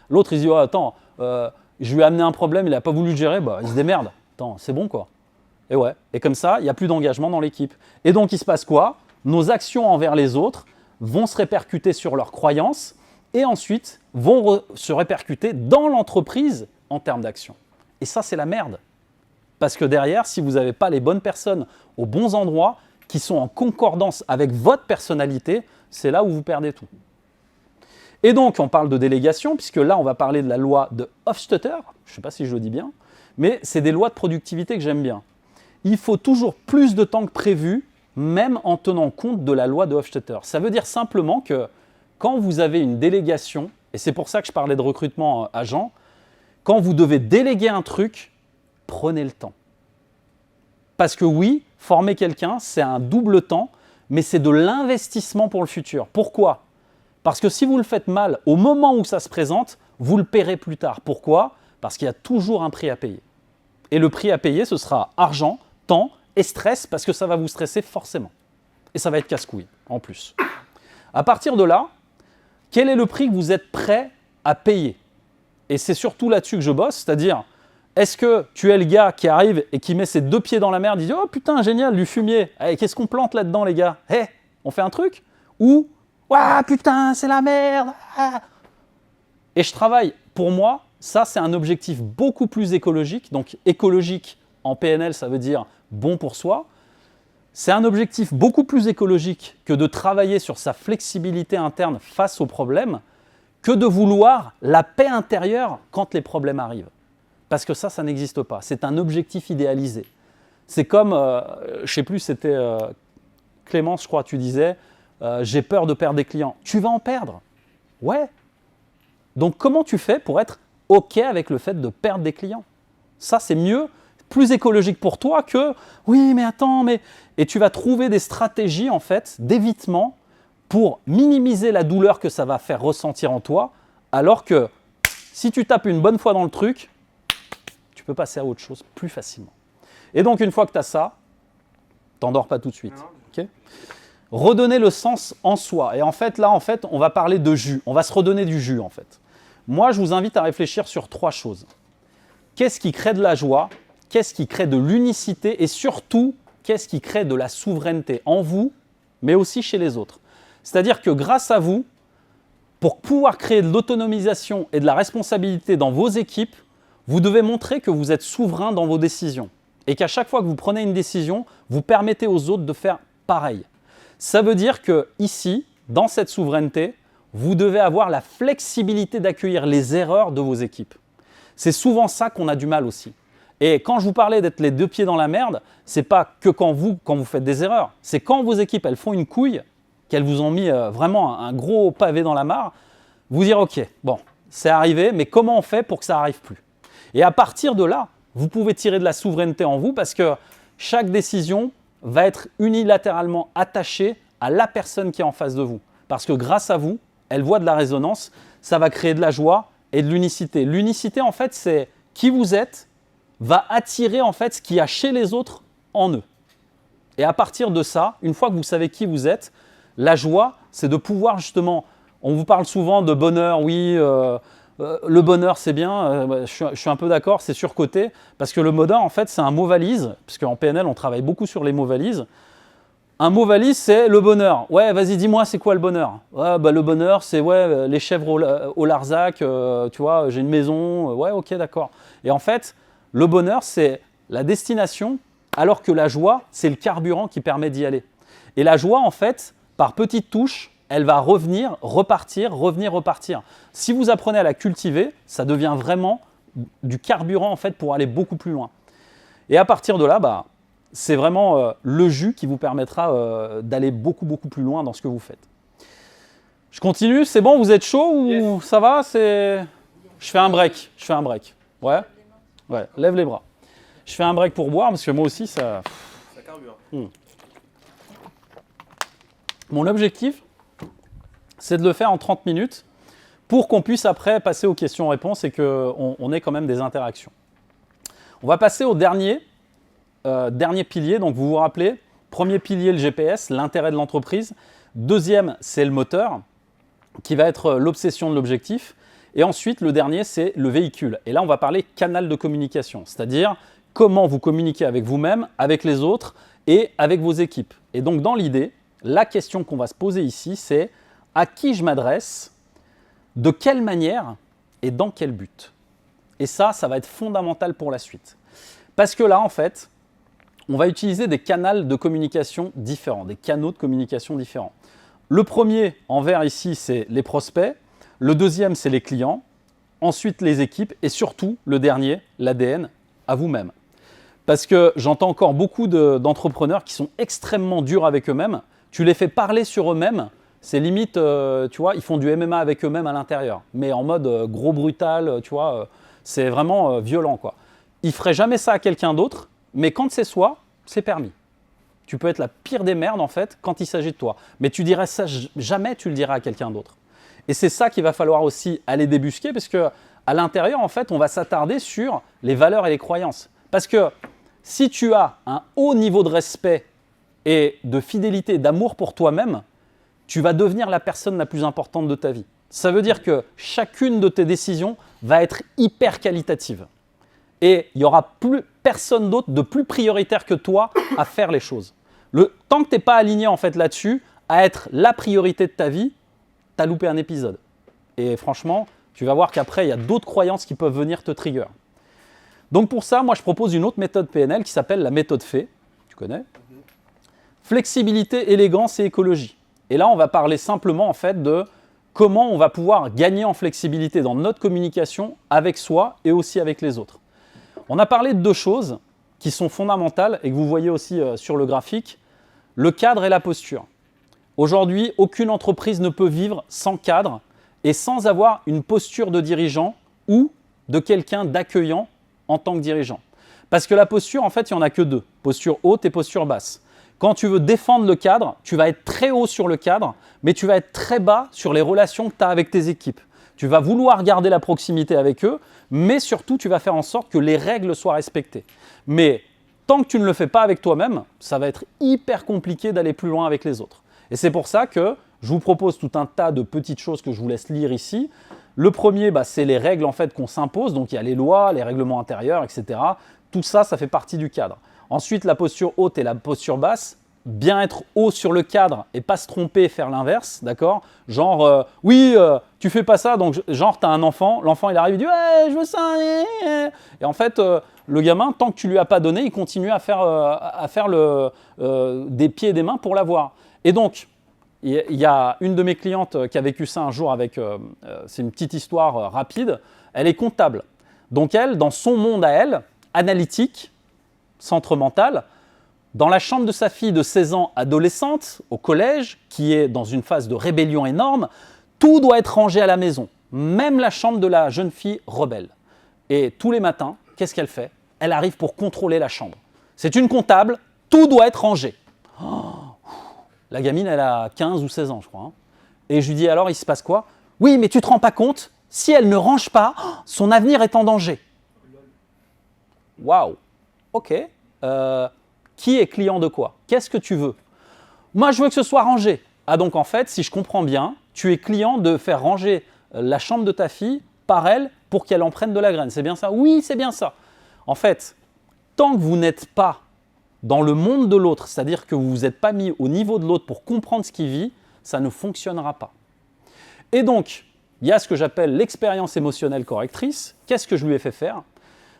B: l'autre il se dit oh, attends, je lui ai amené un problème, il n'a pas voulu le gérer, bah, il se démerde. Attends, c'est bon quoi. Et ouais, et comme ça, il n'y a plus d'engagement dans l'équipe. Et donc il se passe quoi? Nos actions envers les autres vont se répercuter sur leurs croyances et ensuite vont se répercuter dans l'entreprise en termes d'action. Et ça, c'est la merde. Parce que derrière, si vous n'avez pas les bonnes personnes aux bons endroits, qui sont en concordance avec votre personnalité, c'est là où vous perdez tout. Et donc, on parle de délégation, puisque là, on va parler de la loi de Hofstadter, je ne sais pas si je le dis bien, mais c'est des lois de productivité que j'aime bien. Il faut toujours plus de temps que prévu, même en tenant compte de la loi de Hofstadter. Ça veut dire simplement que quand vous avez une délégation, et c'est pour ça que je parlais de recrutement agent, quand vous devez déléguer un truc, prenez le temps. Parce que oui, former quelqu'un, c'est un double temps, mais c'est de l'investissement pour le futur. Pourquoi? Parce que si vous le faites mal au moment où ça se présente, vous le paierez plus tard. Pourquoi? Parce qu'il y a toujours un prix à payer. Et le prix à payer, ce sera argent, temps et stress, parce que ça va vous stresser forcément. Et ça va être casse-couille, en plus. À partir de là, quel est le prix que vous êtes prêt à payer? Et c'est surtout là-dessus que je bosse, c'est-à-dire, est-ce que tu es le gars qui arrive et qui met ses 2 pieds dans la merde, il dit « Oh putain, génial, du fumier, hey, qu'est-ce qu'on plante là-dedans les gars? Hey, on fait un truc ?» Ou « Ouah, putain, c'est la merde ah. !» Et je travaille, pour moi, ça c'est un objectif beaucoup plus écologique. Donc écologique en PNL, ça veut dire bon pour soi. C'est un objectif beaucoup plus écologique que de travailler sur sa flexibilité interne face aux problèmes, que de vouloir la paix intérieure quand les problèmes arrivent. Parce que ça n'existe pas. C'est un objectif idéalisé. C'est comme, je ne sais plus, c'était Clémence, je crois, tu disais, j'ai peur de perdre des clients. Tu vas en perdre. Ouais. Donc comment tu fais pour être OK avec le fait de perdre des clients? Ça, c'est mieux, plus écologique pour toi que « oui, mais attends, mais… » Et tu vas trouver des stratégies, en fait, d'évitement pour minimiser la douleur que ça va faire ressentir en toi, alors que si tu tapes une bonne fois dans le truc, tu peux passer à autre chose plus facilement. Et donc, une fois que tu as ça, t'endors pas tout de suite. Okay? Redonner le sens en soi. Et en fait, là, on va parler de jus. On va se redonner du jus, en fait. Moi, je vous invite à réfléchir sur 3 choses. Qu'est-ce qui crée de la joie? Qu'est-ce qui crée de l'unicité? Et surtout, qu'est-ce qui crée de la souveraineté en vous, mais aussi chez les autres? C'est-à-dire que grâce à vous, pour pouvoir créer de l'autonomisation et de la responsabilité dans vos équipes, vous devez montrer que vous êtes souverain dans vos décisions. Et qu'à chaque fois que vous prenez une décision, vous permettez aux autres de faire pareil. Ça veut dire que ici, dans cette souveraineté, vous devez avoir la flexibilité d'accueillir les erreurs de vos équipes. C'est souvent ça qu'on a du mal aussi. Et quand je vous parlais d'être les 2 pieds dans la merde, c'est pas que quand vous faites des erreurs. C'est quand vos équipes elles font une couille, qu'elles vous ont mis vraiment un gros pavé dans la mare, vous dire ok, bon, c'est arrivé, mais comment on fait pour que ça n'arrive plus? Et à partir de là, vous pouvez tirer de la souveraineté en vous parce que chaque décision va être unilatéralement attachée à la personne qui est en face de vous. Parce que grâce à vous, elle voit de la résonance, ça va créer de la joie et de l'unicité. L'unicité, en fait, c'est qui vous êtes va attirer en fait ce qu'il y a chez les autres en eux. Et à partir de ça, une fois que vous savez qui vous êtes, la joie, c'est de pouvoir justement, on vous parle souvent de bonheur, oui, le bonheur c'est bien, je suis un peu d'accord, c'est surcoté, parce que le bonheur en fait c'est un mot valise, parce qu'en PNL on travaille beaucoup sur les mots valises. Un mot valise c'est le bonheur. Ouais, vas-y dis-moi c'est quoi le bonheur? Ouais, bah, le bonheur c'est ouais, les chèvres au Larzac, tu vois, j'ai une maison, ouais ok d'accord. Et en fait, le bonheur c'est la destination alors que la joie, c'est le carburant qui permet d'y aller. Et la joie, en fait, par petites touches, elle va revenir, repartir, revenir, repartir. Si vous apprenez à la cultiver, ça devient vraiment du carburant en fait pour aller beaucoup plus loin. Et à partir de là, c'est vraiment le jus qui vous permettra d'aller beaucoup plus loin dans ce que vous faites. Je continue, c'est bon, vous êtes chaud ou ça va? Je fais un break, Ouais, lève les bras. Je fais un break pour boire parce que moi aussi ça
A: carbure.
B: Mon objectif, c'est de le faire en 30 minutes pour qu'on puisse après passer aux questions-réponses et qu'on ait quand même des interactions. On va passer au dernier pilier. Donc vous vous rappelez, premier pilier, le GPS, l'intérêt de l'entreprise. Deuxième, c'est le moteur, qui va être l'obsession de l'objectif. Et ensuite, le dernier, c'est le véhicule. Et là, on va parler canal de communication, c'est-à-dire comment vous communiquez avec vous-même, avec les autres et avec vos équipes. Et donc, dans l'idée, la question qu'on va se poser ici, c'est à qui je m'adresse, de quelle manière et dans quel but. Et ça va être fondamental pour la suite. Parce que là, en fait, on va utiliser des canaux de communication différents, des canaux de communication différents. Le premier, en vert ici, c'est les prospects. Le deuxième, c'est les clients. Ensuite, les équipes. Et surtout, le dernier, l'ADN, à vous-même. Parce que j'entends encore beaucoup d'entrepreneurs qui sont extrêmement durs avec eux-mêmes. Tu les fais parler sur eux-mêmes, c'est limite, tu vois, ils font du MMA avec eux-mêmes à l'intérieur. Mais en mode gros brutal, tu vois, c'est vraiment violent, quoi. Ils ne feraient jamais ça à quelqu'un d'autre, mais quand c'est soi, c'est permis. Tu peux être la pire des merdes, en fait, quand il s'agit de toi. Mais tu dirais ça, jamais tu le diras à quelqu'un d'autre. Et c'est ça qu'il va falloir aussi aller débusquer, parce qu'à l'intérieur, en fait, on va s'attarder sur les valeurs et les croyances. Parce que si tu as un haut niveau de respect et de fidélité, d'amour pour toi-même, tu vas devenir la personne la plus importante de ta vie. Ça veut dire que chacune de tes décisions va être hyper qualitative. Et il n'y aura plus personne d'autre de plus prioritaire que toi à faire les choses. Tant que tu n'es pas aligné en fait, là-dessus, à être la priorité de ta vie, tu as loupé un épisode. Et franchement, tu vas voir qu'après, il y a d'autres croyances qui peuvent venir te trigger. Donc pour ça, moi, je propose une autre méthode PNL qui s'appelle la méthode FEE. Tu connais ? Flexibilité, élégance et écologie. Et là, on va parler simplement en fait de comment on va pouvoir gagner en flexibilité dans notre communication avec soi et aussi avec les autres. On a parlé de deux choses qui sont fondamentales et que vous voyez aussi sur le graphique, le cadre et la posture. Aujourd'hui, aucune entreprise ne peut vivre sans cadre et sans avoir une posture de dirigeant ou de quelqu'un d'accueillant en tant que dirigeant. Parce que la posture, en fait, il n'y en a que deux, posture haute et posture basse. Quand tu veux défendre le cadre, tu vas être très haut sur le cadre, mais tu vas être très bas sur les relations que tu as avec tes équipes. Tu vas vouloir garder la proximité avec eux, mais surtout, tu vas faire en sorte que les règles soient respectées. Mais tant que tu ne le fais pas avec toi-même, ça va être hyper compliqué d'aller plus loin avec les autres. Et c'est pour ça que je vous propose tout un tas de petites choses que je vous laisse lire ici. Le premier, c'est les règles en fait, qu'on s'impose. Donc, il y a les lois, les règlements intérieurs, etc. Tout ça, ça fait partie du cadre. Ensuite, la posture haute et la posture basse. Bien être haut sur le cadre et pas se tromper et faire l'inverse, d'accord ? Genre, tu fais pas ça, donc genre, tu as un enfant, l'enfant il arrive, il dit « Ouais, je veux ça !» Et en fait, le gamin, tant que tu lui as pas donné, il continue à faire des pieds et des mains pour l'avoir. Et donc, il y a une de mes clientes qui a vécu ça un jour avec, c'est une petite histoire rapide, elle est comptable. Donc elle, dans son monde à elle, analytique, centre mental, dans la chambre de sa fille de 16 ans, adolescente, au collège, qui est dans une phase de rébellion énorme, tout doit être rangé à la maison, même la chambre de la jeune fille rebelle. Et tous les matins, qu'est-ce qu'elle fait ? Elle arrive pour contrôler la chambre. C'est une comptable, tout doit être rangé. La gamine, elle a 15 ou 16 ans, je crois. Hein. Et je lui dis alors, il se passe quoi ? Oui, mais tu te rends pas compte, si elle ne range pas, son avenir est en danger. Waouh, ok. Qui est client de quoi ? Qu'est-ce que tu veux ? Moi, je veux que ce soit rangé. Ah donc en fait, si je comprends bien, tu es client de faire ranger la chambre de ta fille par elle pour qu'elle en prenne de la graine. C'est bien ça ? Oui, c'est bien ça. En fait, tant que vous n'êtes pas dans le monde de l'autre, c'est-à-dire que vous ne vous êtes pas mis au niveau de l'autre pour comprendre ce qu'il vit, ça ne fonctionnera pas. Et donc, il y a ce que j'appelle l'expérience émotionnelle correctrice. Qu'est-ce que je lui ai fait faire ?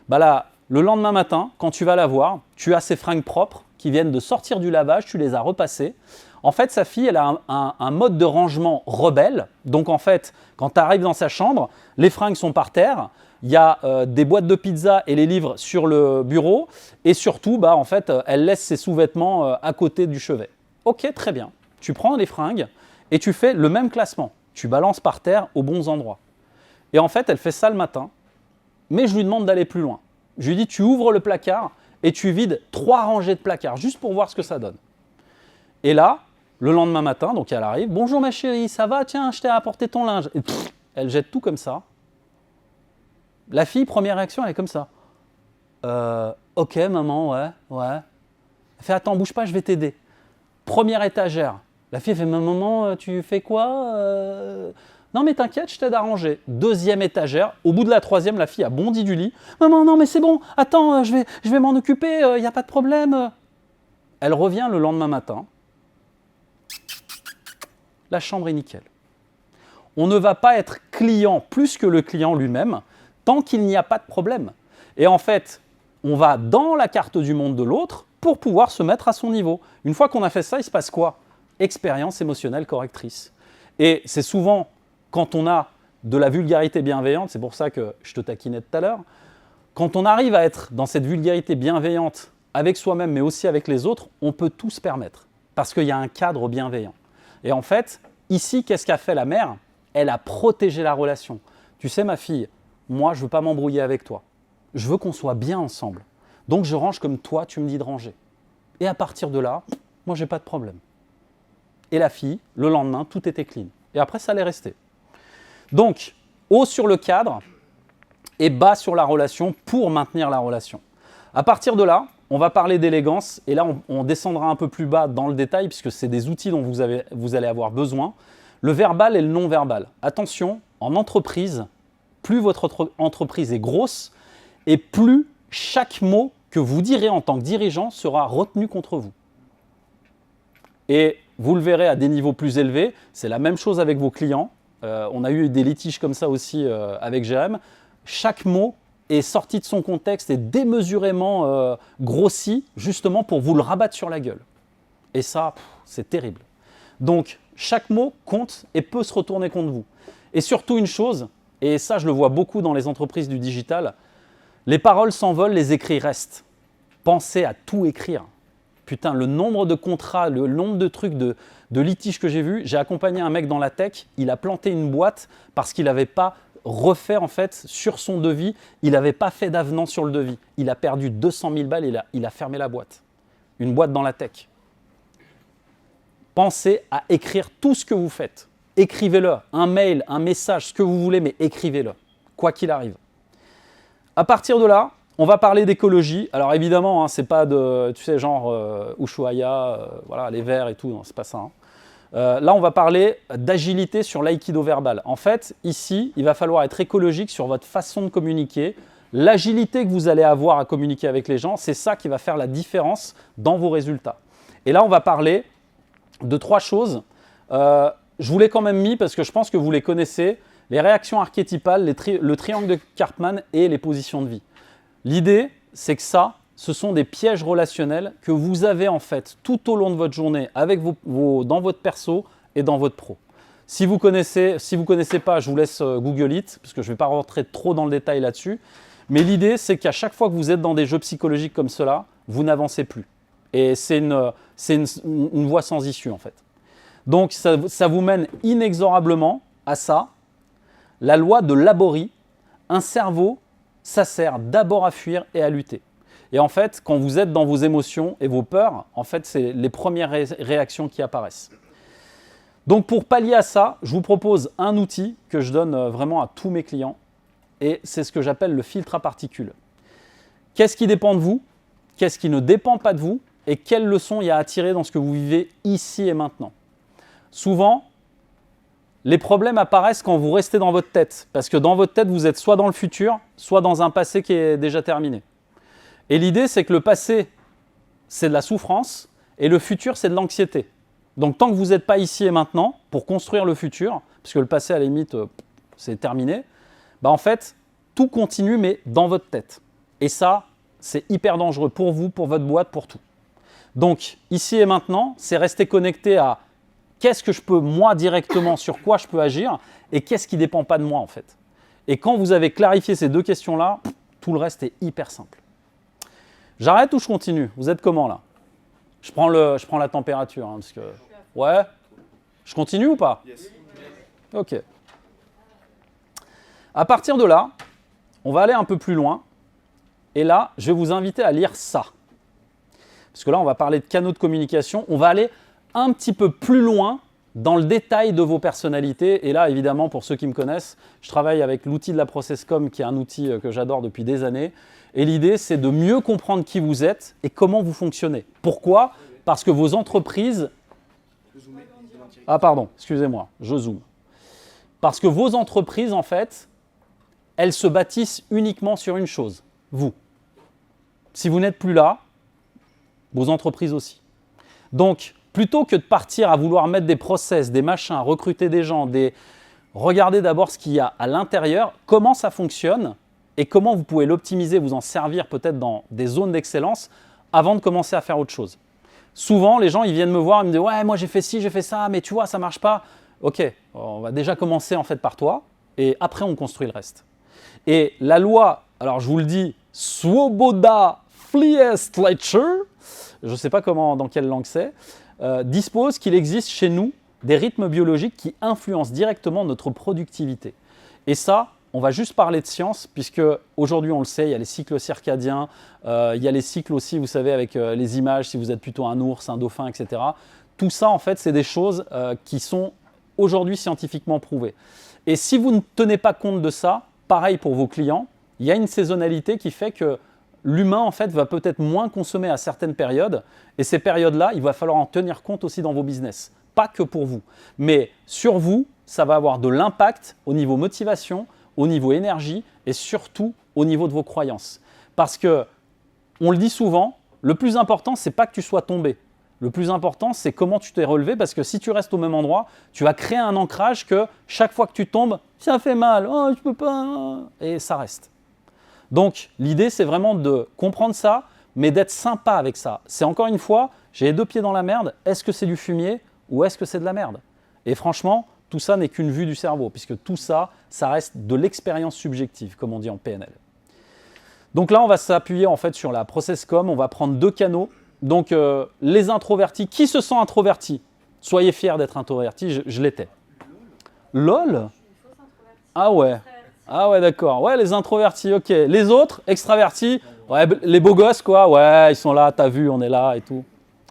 B: Là, le lendemain matin, quand tu vas la voir, tu as ces fringues propres qui viennent de sortir du lavage, tu les as repassées. En fait, sa fille, elle a un mode de rangement rebelle. Donc en fait, quand tu arrives dans sa chambre, les fringues sont par terre, il y a des boîtes de pizza et les livres sur le bureau, et surtout, en fait, elle laisse ses sous-vêtements à côté du chevet. Ok, très bien. Tu prends les fringues et tu fais le même classement. Tu balances par terre aux bons endroits. Et en fait, elle fait ça le matin, mais je lui demande d'aller plus loin. Je lui dis, tu ouvres le placard et tu vides 3 rangées de placards, juste pour voir ce que ça donne. Et là, le lendemain matin, donc elle arrive, « Bonjour ma chérie, ça va? Tiens, je t'ai apporté ton linge. » Et elle jette tout comme ça. La fille, première réaction, elle est comme ça. Ok, maman, ouais. Elle fait, attends, bouge pas, je vais t'aider. Première étagère. La fille fait, mais maman, tu fais quoi? Non, mais t'inquiète, je t'aide à ranger. Deuxième étagère. Au bout de la troisième, la fille a bondi du lit. Maman, non, mais c'est bon, attends, je vais m'en occuper, il n'y a pas de problème. Elle revient le lendemain matin. La chambre est nickel. On ne va pas être client plus que le client lui-même tant qu'il n'y a pas de problème. Et en fait, on va dans la carte du monde de l'autre pour pouvoir se mettre à son niveau. Une fois qu'on a fait ça, il se passe quoi? Expérience émotionnelle correctrice. Et c'est souvent quand on a de la vulgarité bienveillante, c'est pour ça que je te taquinais tout à l'heure, quand on arrive à être dans cette vulgarité bienveillante avec soi-même mais aussi avec les autres, on peut tout se permettre parce qu'il y a un cadre bienveillant. Et en fait, ici, qu'est-ce qu'a fait la mère? Elle a protégé la relation. Tu sais, ma fille, moi, je ne veux pas m'embrouiller avec toi. Je veux qu'on soit bien ensemble. Donc, je range comme toi, tu me dis de ranger. Et à partir de là, moi, je n'ai pas de problème. Et la fille, le lendemain, tout était clean. Et après, ça allait rester. Donc, haut sur le cadre et bas sur la relation pour maintenir la relation. À partir de là, on va parler d'élégance et là, on descendra un peu plus bas dans le détail puisque c'est des outils dont vous allez avoir besoin. Le verbal et le non-verbal. Attention, en entreprise, plus votre entreprise est grosse et plus chaque mot que vous direz en tant que dirigeant sera retenu contre vous. Et vous le verrez à des niveaux plus élevés, c'est la même chose avec vos clients. On a eu des litiges comme ça aussi avec Jérém. Chaque mot est sorti de son contexte et démesurément grossi justement pour vous le rabattre sur la gueule. Et ça, c'est terrible. Donc, chaque mot compte et peut se retourner contre vous. Et surtout une chose, et ça je le vois beaucoup dans les entreprises du digital, les paroles s'envolent, les écrits restent. Pensez à tout écrire. Putain, le nombre de contrats, le nombre de trucs, de litiges que j'ai vus. J'ai accompagné un mec dans la tech, il a planté une boîte parce qu'il n'avait pas refait en fait sur son devis, il n'avait pas fait d'avenant sur le devis. Il a perdu 200 000 balles et il a fermé la boîte. Une boîte dans la tech. Pensez à écrire tout ce que vous faites. Écrivez-le, un mail, un message, ce que vous voulez, mais écrivez-le, quoi qu'il arrive. À partir de là, on va parler d'écologie. Alors évidemment, hein, c'est pas de, tu sais, genre Ushuaïa, voilà, les verts et tout, non, c'est pas ça. Hein. Là, on va parler d'agilité sur l'aïkido verbal. En fait, ici, il va falloir être écologique sur votre façon de communiquer. L'agilité que vous allez avoir à communiquer avec les gens, c'est ça qui va faire la différence dans vos résultats. Et là, on va parler de 3 choses. Je vous l'ai quand même mis parce que je pense que vous les connaissez. Les réactions archétypales, le triangle de Karpman et les positions de vie. L'idée, c'est que ça, ce sont des pièges relationnels que vous avez en fait tout au long de votre journée avec dans votre perso et dans votre pro. Si vous connaissez pas, je vous laisse Google it parce que je ne vais pas rentrer trop dans le détail là-dessus. Mais l'idée, c'est qu'à chaque fois que vous êtes dans des jeux psychologiques comme cela, vous n'avancez plus. Et c'est une voie sans issue en fait. Donc ça vous mène inexorablement à ça. La loi de Laborie, un cerveau, ça sert d'abord à fuir et à lutter. Et en fait, quand vous êtes dans vos émotions et vos peurs, en fait, c'est les premières réactions qui apparaissent. Donc pour pallier à ça, je vous propose un outil que je donne vraiment à tous mes clients et c'est ce que j'appelle le filtre à particules. Qu'est-ce qui dépend de vous? Qu'est-ce qui ne dépend pas de vous? Et quelles leçons il y a à tirer dans ce que vous vivez ici et maintenant? Souvent, les problèmes apparaissent quand vous restez dans votre tête. Parce que dans votre tête, vous êtes soit dans le futur, soit dans un passé qui est déjà terminé. Et l'idée, c'est que le passé, c'est de la souffrance et le futur, c'est de l'anxiété. Donc tant que vous n'êtes pas ici et maintenant pour construire le futur, parce que le passé, à la limite, c'est terminé, en fait, tout continue, mais dans votre tête. Et ça, c'est hyper dangereux pour vous, pour votre boîte, pour tout. Donc, ici et maintenant, c'est rester connecté à qu'est-ce que je peux, moi, directement, sur quoi je peux agir et qu'est-ce qui ne dépend pas de moi, en fait. Et quand vous avez clarifié ces deux questions-là, tout le reste est hyper simple. J'arrête ou je continue? Vous êtes comment, là? Je prends la température, hein, parce que... Ouais? Je continue ou pas?
A: Yes.
B: Ok. À partir de là, on va aller un peu plus loin. Et là, je vais vous inviter à lire ça. Parce que là, on va parler de canaux de communication. On va aller un petit peu plus loin dans le détail de vos personnalités. Et là, évidemment, pour ceux qui me connaissent, je travaille avec l'outil de la ProcessCom, qui est un outil que j'adore depuis des années. Et l'idée, c'est de mieux comprendre qui vous êtes et comment vous fonctionnez. Pourquoi? Parce que vos entreprises... Ah pardon, excusez-moi, je zoome. Parce que vos entreprises, en fait, elles se bâtissent uniquement sur une chose, vous. Si vous n'êtes plus là, vos entreprises aussi. Donc, plutôt que de partir à vouloir mettre des process, des machins, recruter des gens, regardez d'abord ce qu'il y a à l'intérieur, comment ça fonctionne et comment vous pouvez l'optimiser, vous en servir peut-être dans des zones d'excellence avant de commencer à faire autre chose. Souvent, les gens, ils viennent me voir, ils me disent « Ouais, moi j'ai fait ci, j'ai fait ça, mais tu vois, ça ne marche pas. » Ok, on va déjà commencer en fait par toi et après on construit le reste. Et la loi, alors je vous le dis, Swoboda Fliestleicher, je ne sais pas dans quelle langue c'est, dispose qu'il existe chez nous des rythmes biologiques qui influencent directement notre productivité. Et ça, on va juste parler de science, puisque aujourd'hui on le sait, il y a les cycles circadiens, il y a les cycles aussi, vous savez, avec les images, si vous êtes plutôt un ours, un dauphin, etc. Tout ça, en fait, c'est des choses qui sont aujourd'hui scientifiquement prouvées. Et si vous ne tenez pas compte de ça, pareil pour vos clients, il y a une saisonnalité qui fait que l'humain, en fait, va peut-être moins consommer à certaines périodes. Et ces périodes-là, il va falloir en tenir compte aussi dans vos business. Pas que pour vous. Mais sur vous, ça va avoir de l'impact au niveau motivation, au niveau énergie et surtout au niveau de vos croyances. Parce que, on le dit souvent, le plus important, ce n'est pas que tu sois tombé. Le plus important, c'est comment tu t'es relevé, parce que si tu restes au même endroit, tu vas créer un ancrage que chaque fois que tu tombes, ça fait mal, oh, je peux pas, et ça reste. Donc, l'idée, c'est vraiment de comprendre ça, mais d'être sympa avec ça. C'est encore une fois, j'ai les deux pieds dans la merde, est-ce que c'est du fumier ou est-ce que c'est de la merde? Et franchement, tout ça n'est qu'une vue du cerveau, puisque tout ça, ça reste de l'expérience subjective, comme on dit en PNL. Donc là, on va s'appuyer en fait sur la ProcessCom, on va prendre deux canaux. Donc, les introvertis, qui se sent introverti? Soyez fiers d'être introverti, je l'étais. LOL? Ah ouais. Ah ouais, d'accord. Ouais, les introvertis, ok. Les autres, extravertis, ouais, les beaux gosses, quoi. Ouais, ils sont là, t'as vu, on est là et tout.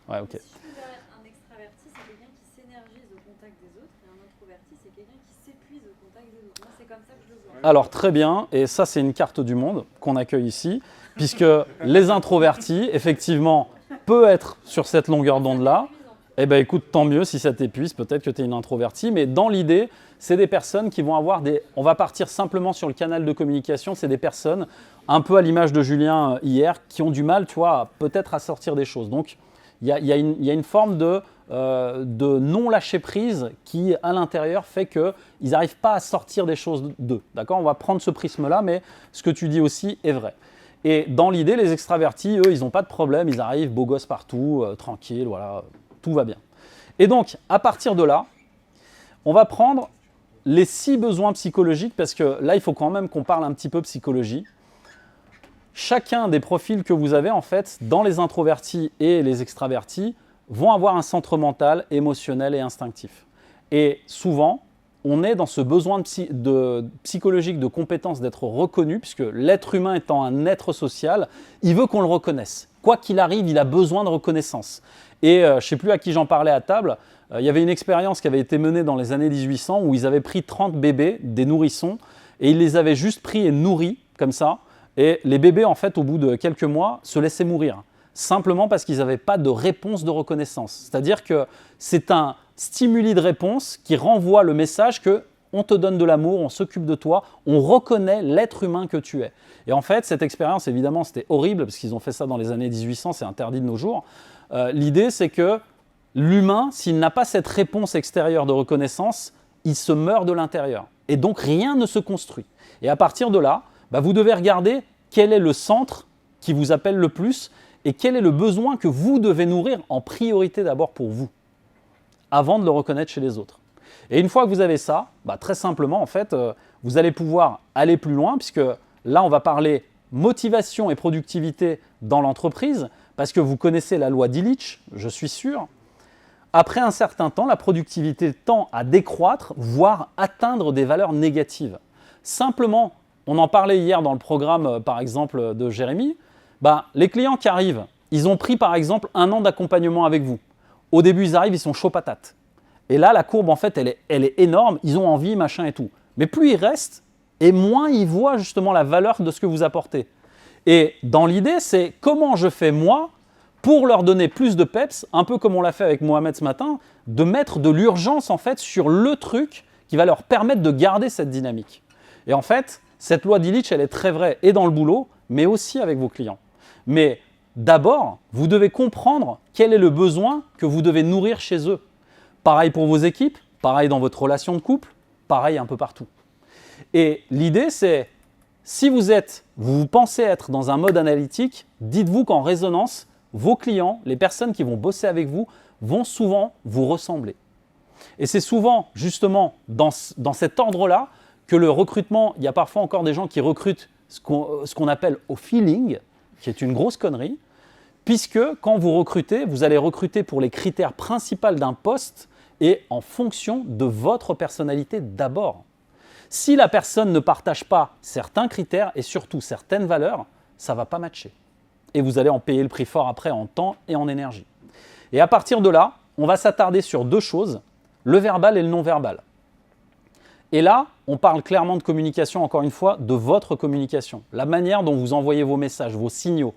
B: Ouais, ok.
C: Un extraverti, c'est quelqu'un qui s'énergise au contact des autres, et un introverti, c'est quelqu'un qui s'épuise au contact des autres. Moi, c'est comme ça que je le vois.
B: Alors, très bien. Et ça, c'est une carte du monde qu'on accueille ici, puisque les introvertis, effectivement, peuvent être sur cette longueur d'onde-là. Eh bien, écoute, tant mieux si ça t'épuise, peut-être que tu es une introvertie, mais dans l'idée, c'est des personnes qui vont avoir des... On va partir simplement sur le canal de communication, c'est des personnes, un peu à l'image de Julien hier, qui ont du mal, tu vois, peut-être à sortir des choses. Donc, il y a une forme de non-lâcher-prise qui, à l'intérieur, fait qu'ils n'arrivent pas à sortir des choses d'eux. D'accord? On va prendre ce prisme-là, mais ce que tu dis aussi est vrai. Et dans l'idée, les extravertis, eux, ils n'ont pas de problème, ils arrivent, beaux gosses partout, tranquilles, voilà, tout va bien. Et donc, à partir de là, on va prendre les 6 besoins psychologiques, parce que là, il faut quand même qu'on parle un petit peu psychologie. Chacun des profils que vous avez, en fait, dans les introvertis et les extravertis, vont avoir un centre mental, émotionnel et instinctif. Et souvent, on est dans ce besoin psychologique de compétence d'être reconnu, puisque l'être humain étant un être social, il veut qu'on le reconnaisse. Quoi qu'il arrive, il a besoin de reconnaissance. Et je ne sais plus à qui j'en parlais à table, il y avait une expérience qui avait été menée dans les années 1800 où ils avaient pris 30 bébés, des nourrissons, et ils les avaient juste pris et nourris comme ça. Et les bébés, en fait, au bout de quelques mois, se laissaient mourir, simplement parce qu'ils n'avaient pas de réponse de reconnaissance. C'est-à-dire que c'est un stimuli de réponse qui renvoie le message que on te donne de l'amour, on s'occupe de toi, on reconnaît l'être humain que tu es. Et en fait, cette expérience, évidemment, c'était horrible, parce qu'ils ont fait ça dans les années 1800, c'est interdit de nos jours. L'idée, c'est que l'humain, s'il n'a pas cette réponse extérieure de reconnaissance, il se meurt de l'intérieur. Et donc, rien ne se construit. Et à partir de là, vous devez regarder quel est le centre qui vous appelle le plus et quel est le besoin que vous devez nourrir en priorité d'abord pour vous, avant de le reconnaître chez les autres. Et une fois que vous avez ça, très simplement, en fait, vous allez pouvoir aller plus loin, puisque là, on va parler motivation et productivité dans l'entreprise, parce que vous connaissez la loi d'Illich, je suis sûr. Après un certain temps, la productivité tend à décroître, voire atteindre des valeurs négatives. Simplement, on en parlait hier dans le programme, par exemple, de Jérémy, les clients qui arrivent, ils ont pris, par exemple, 1 an d'accompagnement avec vous. Au début, ils arrivent, ils sont chauds patates. Et là, la courbe, en fait, elle est énorme, ils ont envie, machin et tout. Mais plus ils restent, et moins ils voient justement la valeur de ce que vous apportez. Et dans l'idée, c'est comment je fais moi pour leur donner plus de peps, un peu comme on l'a fait avec Mohamed ce matin, de mettre de l'urgence en fait sur le truc qui va leur permettre de garder cette dynamique. Et en fait, cette loi d'Illich, elle est très vraie et dans le boulot, mais aussi avec vos clients. Mais d'abord, vous devez comprendre quel est le besoin que vous devez nourrir chez eux. Pareil pour vos équipes, pareil dans votre relation de couple, pareil un peu partout. Et l'idée, c'est, si vous pensez être dans un mode analytique, dites-vous qu'en résonance, vos clients, les personnes qui vont bosser avec vous, vont souvent vous ressembler. Et c'est souvent, justement, dans cet ordre-là, que le recrutement, il y a parfois encore des gens qui recrutent ce qu'on appelle au feeling, qui est une grosse connerie, puisque quand vous recrutez, vous allez recruter pour les critères principaux d'un poste et en fonction de votre personnalité d'abord. Si la personne ne partage pas certains critères et surtout certaines valeurs, ça ne va pas matcher. Et vous allez en payer le prix fort après en temps et en énergie. Et à partir de là, on va s'attarder sur 2 choses, le verbal et le non-verbal. Et là, on parle clairement de communication, encore une fois, de votre communication, la manière dont vous envoyez vos messages, vos signaux.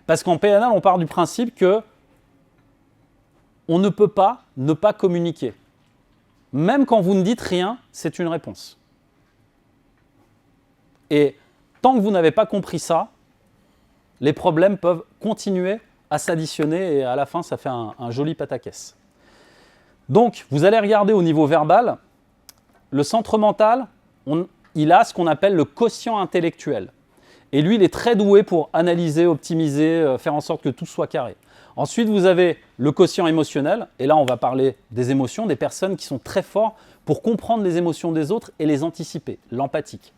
B: Parce qu'en PNL, on part du principe que on ne peut pas ne pas communiquer. Même quand vous ne dites rien, c'est une réponse. Et tant que vous n'avez pas compris ça, les problèmes peuvent continuer à s'additionner et à la fin, ça fait un joli pataquès. Donc, vous allez regarder au niveau verbal, le centre mental, il a ce qu'on appelle le quotient intellectuel. Et lui, il est très doué pour analyser, optimiser, faire en sorte que tout soit carré. Ensuite, vous avez le quotient émotionnel. Et là, on va parler des émotions, des personnes qui sont très fortes pour comprendre les émotions des autres et les anticiper, l'empathique.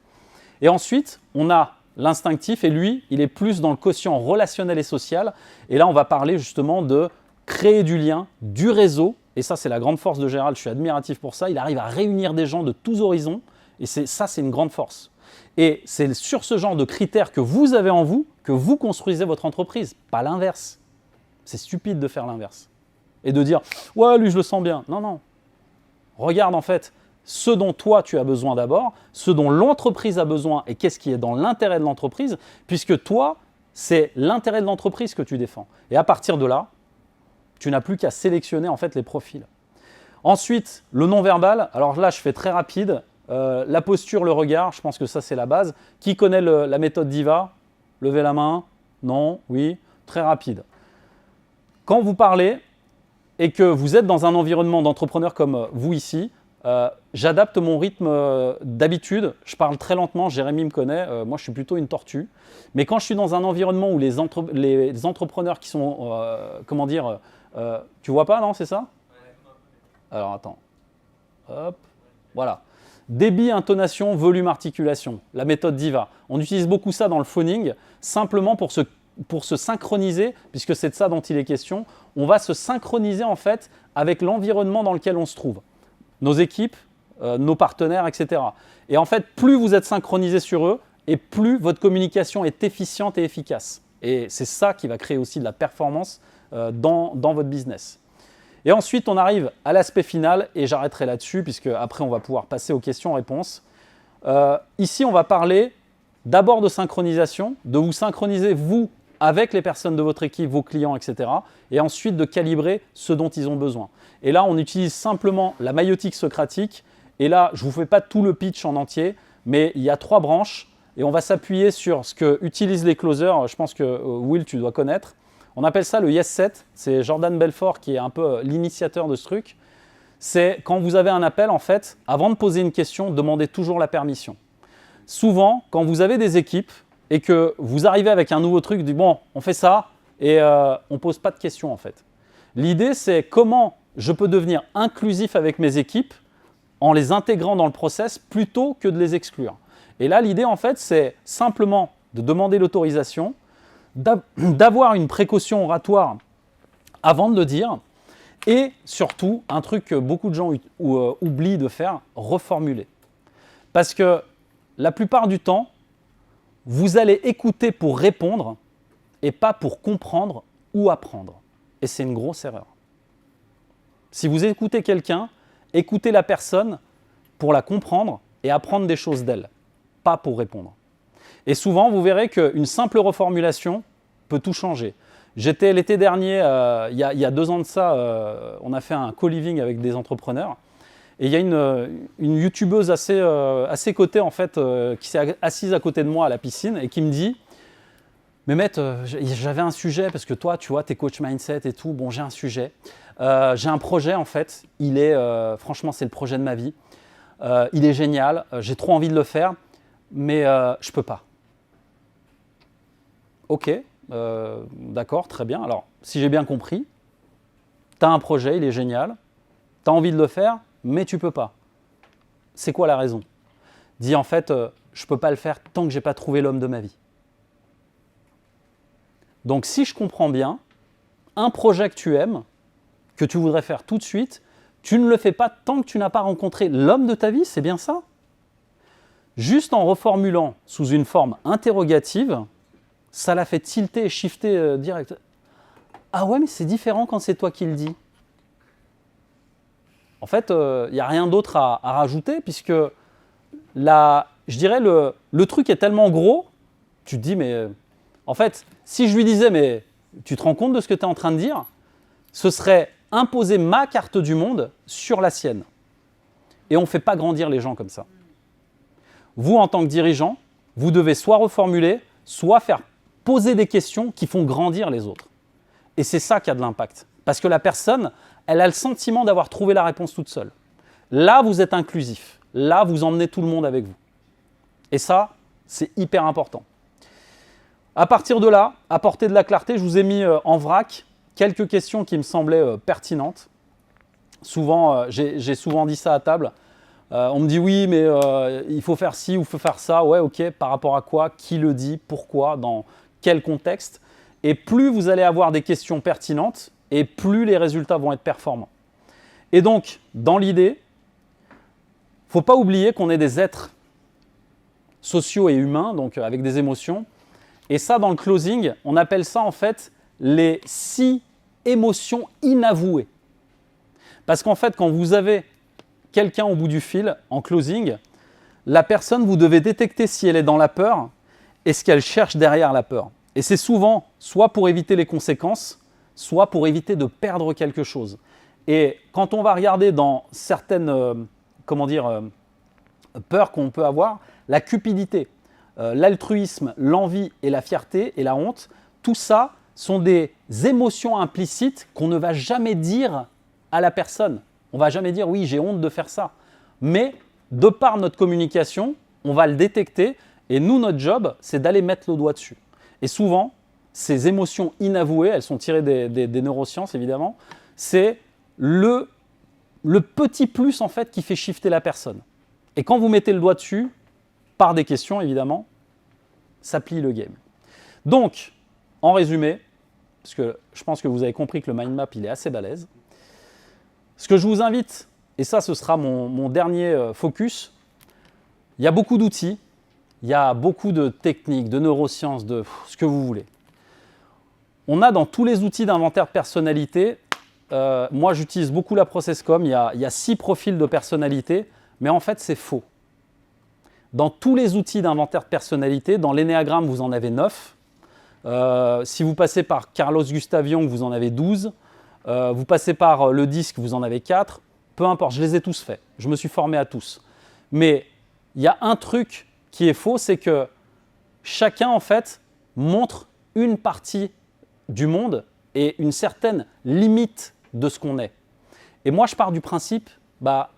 B: Et ensuite, on a l'instinctif. Et lui, il est plus dans le quotient relationnel et social. Et là, on va parler justement de créer du lien, du réseau. Et ça, c'est la grande force de Gérald. Je suis admiratif pour ça. Il arrive à réunir des gens de tous horizons. Et ça, c'est une grande force. Et c'est sur ce genre de critères que vous avez en vous que vous construisez votre entreprise, pas l'inverse. C'est stupide de faire l'inverse. Et de dire « Ouais, lui, je le sens bien ». Non, non. Regarde en fait ce dont toi, tu as besoin d'abord, ce dont l'entreprise a besoin et qu'est-ce qui est dans l'intérêt de l'entreprise, puisque toi, c'est l'intérêt de l'entreprise que tu défends. Et à partir de là, tu n'as plus qu'à sélectionner en fait les profils. Ensuite, le non-verbal. Alors là, je fais très rapide. La posture, le regard, je pense que ça, c'est la base. Qui connaît la méthode DIVA? Levez la main. Non? Oui? Très rapide. Quand vous parlez et que vous êtes dans un environnement d'entrepreneur comme vous ici, j'adapte mon rythme d'habitude. Je parle très lentement. Jérémy me connaît. Moi, je suis plutôt une tortue. Mais quand je suis dans un environnement où les entrepreneurs qui sont, tu vois pas, non? C'est ça? Alors, attends. Hop. Voilà. Débit, intonation, volume, articulation, la méthode DIVA. On utilise beaucoup ça dans le phoning, simplement pour se synchroniser, puisque c'est de ça dont il est question. On va se synchroniser en fait avec l'environnement dans lequel on se trouve. Nos équipes, nos partenaires, etc. Et en fait, plus vous êtes synchronisé sur eux, et plus votre communication est efficiente et efficace. Et c'est ça qui va créer aussi de la performance dans votre business. Et ensuite, on arrive à l'aspect final, et j'arrêterai là-dessus, puisque après, on va pouvoir passer aux questions-réponses. Ici, on va parler d'abord de synchronisation, de vous synchroniser, vous, avec les personnes de votre équipe, vos clients, etc. Et ensuite, de calibrer ce dont ils ont besoin. Et là, on utilise simplement la maïotique socratique. Et là, je ne vous fais pas tout le pitch en entier, mais il y a 3 branches, et on va s'appuyer sur ce que utilisent les closers. Je pense que Will, tu dois connaître. On appelle ça le Yes Set, c'est Jordan Belfort qui est un peu l'initiateur de ce truc. C'est quand vous avez un appel, en fait, avant de poser une question, demandez toujours la permission. Souvent, quand vous avez des équipes, et que vous arrivez avec un nouveau truc, du bon, on fait ça et on ne pose pas de questions en fait. L'idée, c'est comment je peux devenir inclusif avec mes équipes en les intégrant dans le process plutôt que de les exclure. Et là, l'idée, en fait, c'est simplement de demander l'autorisation, d'avoir une précaution oratoire avant de le dire, et surtout, un truc que beaucoup de gens oublient de faire, reformuler. Parce que la plupart du temps, vous allez écouter pour répondre et pas pour comprendre ou apprendre. Et c'est une grosse erreur. Si vous écoutez quelqu'un, écoutez la personne pour la comprendre et apprendre des choses d'elle, pas pour répondre. Et souvent, vous verrez qu'une simple reformulation peut tout changer. J'étais l'été dernier, il y a 2 ans de ça, on a fait un co-living avec des entrepreneurs. Et il y a une youtubeuse assez cotée en fait, qui s'est assise à côté de moi à la piscine et qui me dit « Mehmet, j'avais un sujet parce que toi, tu vois, t'es coach mindset et tout. Bon, j'ai un sujet. J'ai un projet en fait. Franchement, c'est le projet de ma vie. Il est génial. J'ai trop envie de le faire, mais je peux pas. » Ok, d'accord, très bien. Alors, si j'ai bien compris, tu as un projet, il est génial. Tu as envie de le faire, mais tu peux pas. C'est quoi la raison? Dis en fait, je peux pas le faire tant que j'ai pas trouvé l'homme de ma vie. Donc si je comprends bien, un projet que tu aimes, que tu voudrais faire tout de suite, tu ne le fais pas tant que tu n'as pas rencontré l'homme de ta vie, c'est bien ça? Juste en reformulant sous une forme interrogative, ça l'a fait tilter et shifter direct. Ah ouais, mais c'est différent quand c'est toi qui le dis. En fait, il n'y a rien d'autre à rajouter puisque je dirais le truc est tellement gros, tu te dis, mais en fait, si je lui disais, mais tu te rends compte de ce que tu es en train de dire, ce serait imposer ma carte du monde sur la sienne. Et on ne fait pas grandir les gens comme ça. Vous, en tant que dirigeant, vous devez soit reformuler, soit faire poser des questions qui font grandir les autres. Et c'est ça qui a de l'impact. Parce que la personne, elle a le sentiment d'avoir trouvé la réponse toute seule. Là, vous êtes inclusif. Là, vous emmenez tout le monde avec vous. Et ça, c'est hyper important. À partir de là, apporter de la clarté, je vous ai mis en vrac quelques questions qui me semblaient pertinentes. Souvent, j'ai souvent dit ça à table. On me dit oui, mais il faut faire ci ou il faut faire ça. Ouais, ok, par rapport à quoi? Qui le dit? Pourquoi? Dans quel contexte? Et plus vous allez avoir des questions pertinentes, et plus les résultats vont être performants. Et donc, dans l'idée, il ne faut pas oublier qu'on est des êtres sociaux et humains, donc avec des émotions. Et ça, dans le closing, on appelle ça en fait les 6 émotions inavouées. Parce qu'en fait, quand vous avez quelqu'un au bout du fil, en closing, la personne, vous devez détecter si elle est dans la peur et ce qu'elle cherche derrière la peur. Et c'est souvent soit pour éviter les conséquences, soit pour éviter de perdre quelque chose. Et quand on va regarder dans certaines peurs qu'on peut avoir, la cupidité, l'altruisme, l'envie et la fierté et la honte, tout ça sont des émotions implicites qu'on ne va jamais dire à la personne. On ne va jamais dire « oui, j'ai honte de faire ça ». Mais de par notre communication, on va le détecter et nous, notre job, c'est d'aller mettre le doigt dessus. Et souvent, ces émotions inavouées, elles sont tirées des neurosciences évidemment, c'est le petit plus en fait qui fait shifter la personne. Et quand vous mettez le doigt dessus, par des questions évidemment, ça plie le game. Donc, en résumé, parce que je pense que vous avez compris que le mind map il est assez balèze, ce que je vous invite, et ça ce sera mon dernier focus, il y a beaucoup d'outils, il y a beaucoup de techniques, de neurosciences, de ce que vous voulez. On a dans tous les outils d'inventaire de personnalité, moi j'utilise beaucoup la ProcessCom, il y a 6 profils de personnalité, mais en fait c'est faux. Dans tous les outils d'inventaire de personnalité, dans l'énéagramme vous en avez 9, si vous passez par Carlos Gustav Jung vous en avez 12, vous passez par le disque vous en avez 4, peu importe, je les ai tous faits, je me suis formé à tous. Mais il y a un truc qui est faux, c'est que chacun en fait montre une partie du monde et une certaine limite de ce qu'on est. Et moi je pars du principe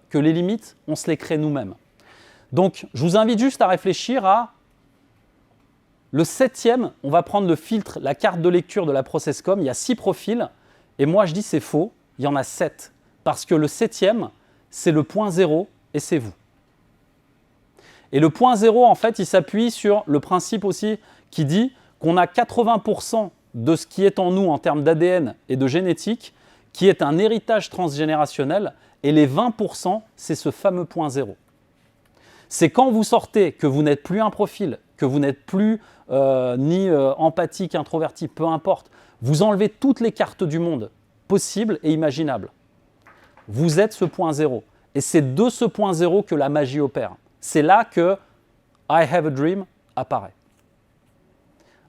B: que les limites, on se les crée nous-mêmes. Donc je vous invite juste à réfléchir à Le 7e, on va prendre le filtre, la carte de lecture de la ProcessCom. Il y a 6 profils. Et moi, je dis c'est faux. Il y en a 7. Parce que le 7e, c'est le point 0 et c'est vous. Et le point 0, en fait, il s'appuie sur le principe aussi qui dit qu'on a 80% de ce qui est en nous en termes d'ADN et de génétique qui est un héritage transgénérationnel. Et les 20%, c'est ce fameux point 0. C'est quand vous sortez que vous n'êtes plus un profil, que vous n'êtes plus ni empathique, introverti, peu importe. Vous enlevez toutes les cartes du monde possibles et imaginables. Vous êtes ce point 0. Et c'est de ce point 0 que la magie opère. C'est là que I have a dream apparaît.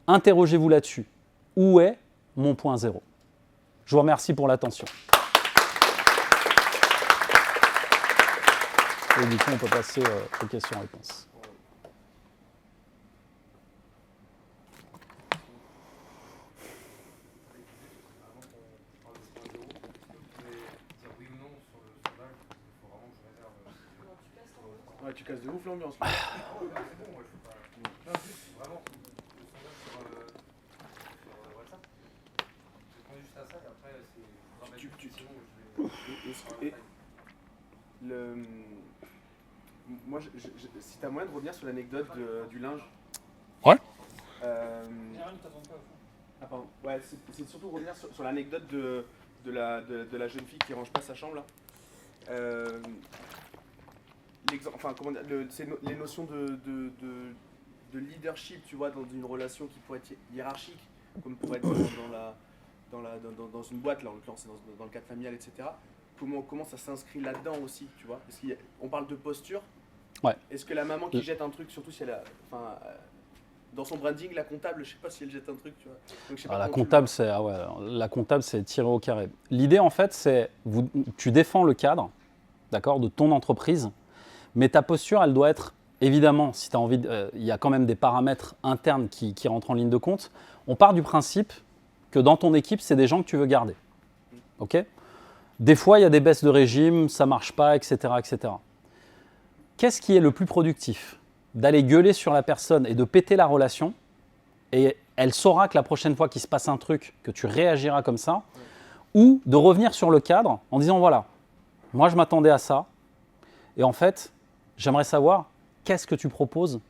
B: Interrogez-vous là-dessus. Où est mon point 0 ? Je vous remercie pour l'attention. Et du coup, on peut passer aux questions-réponses.
A: Ouais, tu casses de ouf l'ambiance. Moi, si t'as moyen de revenir sur l'anecdote du linge.
B: Ouais.
A: Ah, pardon. Ouais, c'est surtout revenir sur l'anecdote de la jeune fille qui range pas sa chambre là. Enfin, comment dire, les notions de leadership, tu vois, dans une relation qui pourrait être hiérarchique, comme pourrait être dans une boîte, là, en l'occurrence, dans le cadre familial, etc. Comment ça s'inscrit là-dedans aussi, tu vois? On parle de posture.
B: Ouais.
A: Est-ce que la maman qui jette un truc, surtout si elle a... Enfin, dans son branding, la comptable, je sais pas si elle jette un truc, tu vois. Donc, je sais pas
B: la comptable, c'est tirer au carré. L'idée, en fait, c'est tu défends le cadre, d'accord, de ton entreprise, mais ta posture, elle doit être, évidemment, si tu as envie, il y a quand même des paramètres internes qui rentrent en ligne de compte. On part du principe que dans ton équipe, c'est des gens que tu veux garder. Ok ? Des fois, il y a des baisses de régime, ça ne marche pas, etc., etc. Qu'est-ce qui est le plus productif ? D'aller gueuler sur la personne et de péter la relation, et elle saura que la prochaine fois qu'il se passe un truc, que tu réagiras comme ça, ou de revenir sur le cadre en disant voilà, moi je m'attendais à ça, et en fait, j'aimerais savoir qu'est-ce que tu proposes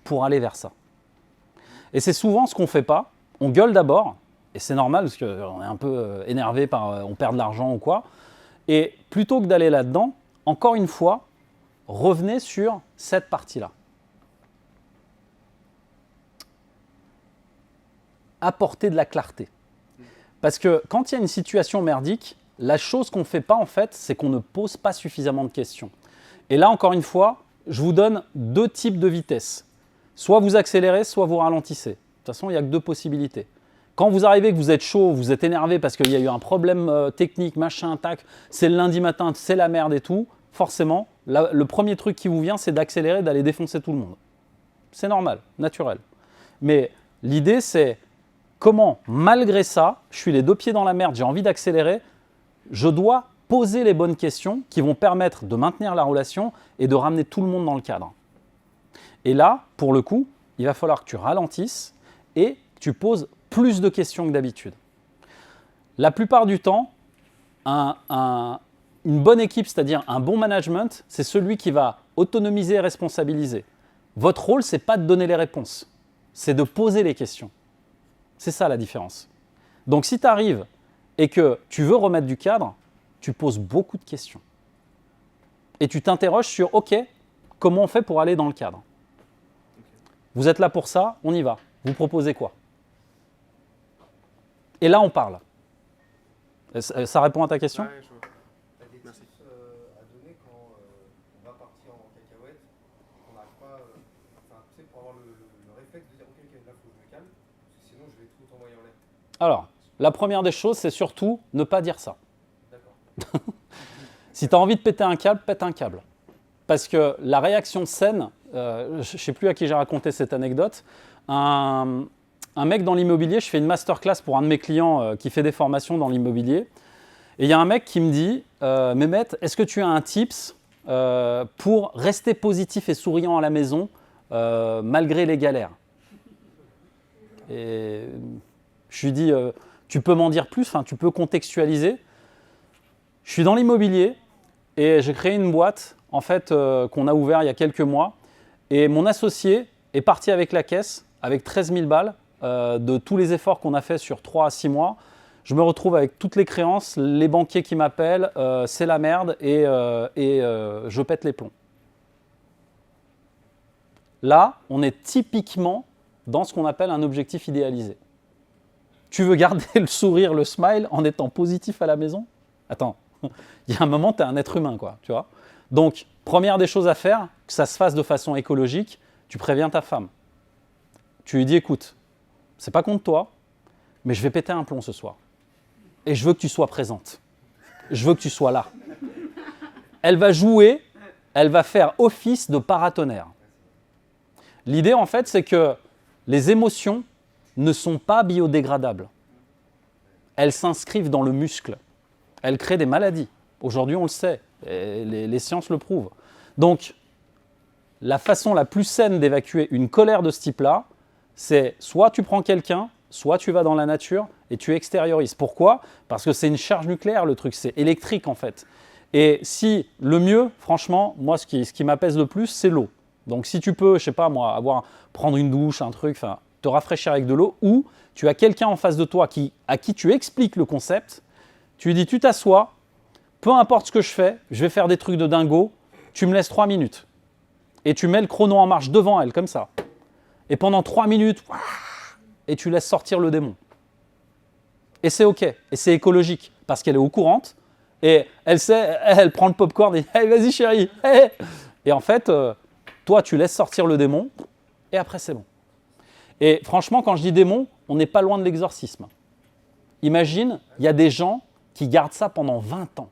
B: pour aller vers ça. Et c'est souvent ce qu'on ne fait pas, on gueule d'abord, et c'est normal parce qu'on est un peu énervé par on perd de l'argent ou quoi, et plutôt que d'aller là-dedans, encore une fois, revenez sur cette partie-là. Apporter de la clarté. Parce que quand il y a une situation merdique, la chose qu'on ne fait pas en fait, c'est qu'on ne pose pas suffisamment de questions. Et là, encore une fois, je vous donne 2 types de vitesse. Soit vous accélérez, soit vous ralentissez. De toute façon, il n'y a que 2 possibilités. Quand vous arrivez, que vous êtes chaud, vous êtes énervé parce qu'il y a eu un problème technique, machin, tac, c'est le lundi matin, c'est la merde et tout, forcément, le premier truc qui vous vient, c'est d'accélérer, d'aller défoncer tout le monde. C'est normal, naturel. Mais l'idée, c'est comment, malgré ça, je suis les 2 pieds dans la merde, j'ai envie d'accélérer, je dois poser les bonnes questions qui vont permettre de maintenir la relation et de ramener tout le monde dans le cadre. Et là, pour le coup, il va falloir que tu ralentisses et que tu poses plus de questions que d'habitude. La plupart du temps, une bonne équipe, c'est-à-dire un bon management, c'est celui qui va autonomiser et responsabiliser. Votre rôle, ce n'est pas de donner les réponses, c'est de poser les questions. C'est ça la différence. Donc si tu arrives et que tu veux remettre du cadre, tu poses beaucoup de questions. Et tu t'interroges sur, ok, comment on fait pour aller dans le cadre ? Vous êtes là pour ça, on y va. Vous proposez quoi ? Et là, on parle. Ça répond à ta question ?
A: Ouais,
D: T'as des tips à donner quand on va partir en cacahuète, qu'on n'arrive pas, tu sais, pour avoir le réflexe de dire ok, là faut que je me calme, parce que sinon je vais tout envoyer en l'air.
B: Alors, la première des choses, c'est surtout ne pas dire ça.
D: D'accord.
B: Si tu as envie de péter un câble, pète un câble. Parce que la réaction saine, je ne sais plus à qui j'ai raconté cette anecdote, un mec dans l'immobilier, je fais une masterclass pour un de mes clients qui fait des formations dans l'immobilier. Et il y a un mec qui me dit Mehmet, est-ce que tu as un tips pour rester positif et souriant à la maison malgré les galères ? Et je lui dis, tu peux m'en dire plus, enfin, tu peux contextualiser. Je suis dans l'immobilier et j'ai créé une boîte en fait, qu'on a ouvert il y a quelques mois. Et mon associé est parti avec la caisse, avec 13 000 balles, de tous les efforts qu'on a fait sur 3 à 6 mois. Je me retrouve avec toutes les créances, les banquiers qui m'appellent, c'est la merde et je pète les plombs. Là, on est typiquement dans ce qu'on appelle un objectif idéalisé. Tu veux garder le sourire, le smile en étant positif à la maison? Attends, il y a un moment, tu es un être humain, quoi, tu vois. Donc, première des choses à faire, que ça se fasse de façon écologique, tu préviens ta femme. Tu lui dis, écoute, c'est pas contre toi, mais je vais péter un plomb ce soir. Et je veux que tu sois présente. Je veux que tu sois là. Elle va jouer, elle va faire office de paratonnerre. L'idée, en fait, c'est que les émotions ne sont pas biodégradables. Elles s'inscrivent dans le muscle. Elles créent des maladies. Aujourd'hui, on le sait. Et les sciences le prouvent. Donc, la façon la plus saine d'évacuer une colère de ce type-là, c'est soit tu prends quelqu'un, soit tu vas dans la nature et tu extériorises. Pourquoi? Parce que c'est une charge nucléaire, le truc, c'est électrique en fait. Et si le mieux, franchement, moi, ce qui m'apaise le plus, c'est l'eau. Donc si tu peux, je sais pas moi, prendre une douche, un truc, enfin, te rafraîchir avec de l'eau, ou tu as quelqu'un en face de toi à qui tu expliques le concept, tu lui dis, tu t'assois, peu importe ce que je vais faire des trucs de dingo, tu me laisses 3 minutes. Et tu mets le chrono en marche devant elle, comme ça. Et pendant 3 minutes, et tu laisses sortir le démon. Et c'est OK, et c'est écologique, parce qu'elle est au courant, et elle sait, elle prend le popcorn et hey, vas-y chérie, hey. Et en fait, toi tu laisses sortir le démon, et après c'est bon. Et franchement, quand je dis démon, on n'est pas loin de l'exorcisme. Imagine, il y a des gens qui gardent ça pendant 20 ans.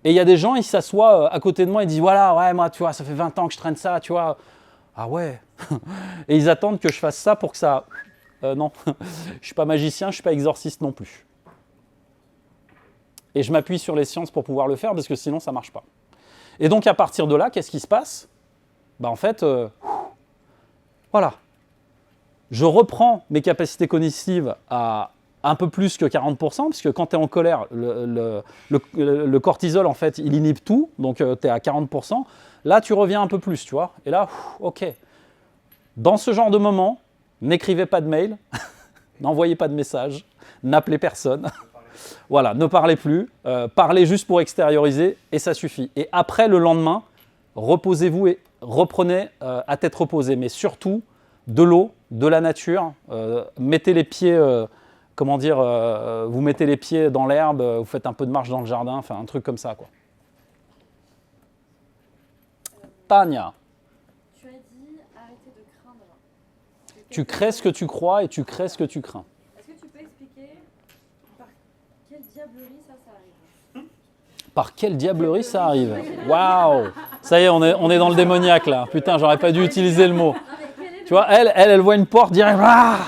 B: Et il y a des gens, ils s'assoient à côté de moi, ils disent voilà, ouais, moi, tu vois, ça fait 20 ans que je traîne ça, tu vois. Ah ouais. Et ils attendent que je fasse ça pour que ça. Non, je ne suis pas magicien, je ne suis pas exorciste non plus. Et je m'appuie sur les sciences pour pouvoir le faire parce que sinon, ça ne marche pas. Et donc, à partir de là, qu'est-ce qui se passe? Ben, en fait, voilà. Je reprends mes capacités cognitives à un peu plus que 40%, puisque quand tu es en colère, le cortisol, en fait, il inhibe tout, donc tu es à 40%. Là, tu reviens un peu plus, tu vois. Et là, OK. Dans ce genre de moment, n'écrivez pas de mail, n'envoyez pas de message, n'appelez personne. Voilà, ne parlez plus, parlez juste pour extérioriser, et ça suffit. Et après, le lendemain, reposez-vous et reprenez à tête reposée, mais surtout de l'eau, de la nature, mettez les pieds... vous mettez les pieds dans l'herbe, vous faites un peu de marche dans le jardin, enfin un truc comme ça, quoi. Tania.
C: Tu as dit arrêter de craindre.
B: Tu crées ce que tu crois et tu crées ce que tu crains.
C: Est-ce que tu peux expliquer par quelle diablerie ça arrive?
B: Par quelle diablerie ça arrive? Waouh! Ça y est, on est dans le démoniaque là. Putain, j'aurais pas dû utiliser le mot.
C: Non, mais quel est le...
B: Tu vois, elle voit une porte, direct. Ah!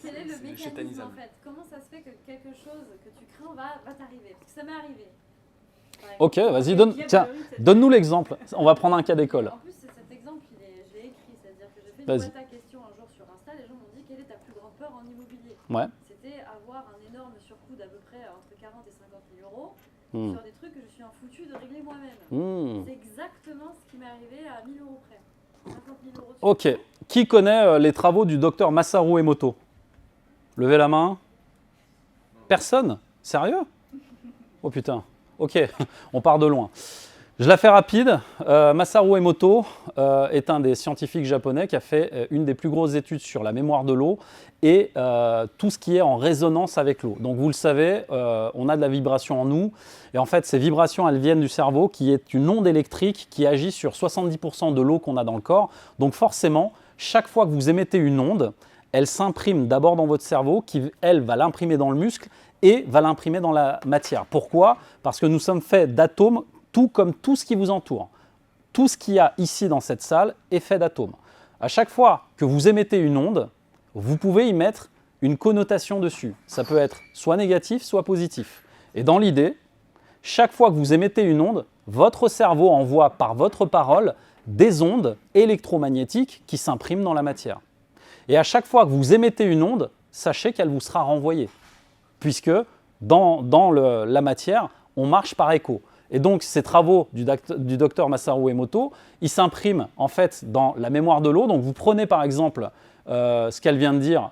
C: Quel est le mécanisme en fait? Comment ça se fait que quelque chose que tu crains va t'arriver? Parce que ça m'est arrivé.
B: Ok, vas-y, donne-nous l'exemple. On va prendre un cas d'école.
C: En plus, cet exemple, je l'ai écrit. C'est-à-dire que j'ai fait une
B: Vas-y.
C: boîte à questions un jour sur Insta. Les gens m'ont dit quelle est ta plus grande peur en immobilier?
B: Ouais.
C: C'était avoir un énorme surcoût d'à peu près entre 40 et 50 000 euros sur des trucs que je suis un foutu de régler moi-même. C'est exactement ce qui m'est arrivé à 1 000 euros près. 50 000 euros.
B: Ok. Qui connaît les travaux du docteur Masaru Emoto? Levez la main. Personne? Sérieux? Oh putain. Ok, on part de loin. Je la fais rapide. Masaru Emoto est un des scientifiques japonais qui a fait une des plus grosses études sur la mémoire de l'eau et tout ce qui est en résonance avec l'eau. Donc vous le savez, on a de la vibration en nous. Et en fait, ces vibrations, elles viennent du cerveau qui est une onde électrique qui agit sur 70% de l'eau qu'on a dans le corps. Donc forcément, chaque fois que vous émettez une onde, elle s'imprime d'abord dans votre cerveau qui, elle, va l'imprimer dans le muscle et va l'imprimer dans la matière. Pourquoi? Parce que nous sommes faits d'atomes, tout comme tout ce qui vous entoure. Tout ce qu'il y a ici dans cette salle est fait d'atomes. À chaque fois que vous émettez une onde, vous pouvez y mettre une connotation dessus. Ça peut être soit négatif, soit positif. Et dans l'idée, chaque fois que vous émettez une onde, votre cerveau envoie par votre parole des ondes électromagnétiques qui s'impriment dans la matière. Et à chaque fois que vous émettez une onde, sachez qu'elle vous sera renvoyée. Puisque dans la matière, on marche par écho. Et donc, ces travaux du docteur Masaru Emoto, ils s'impriment en fait dans la mémoire de l'eau. Donc, vous prenez par exemple ce qu'elle vient de dire,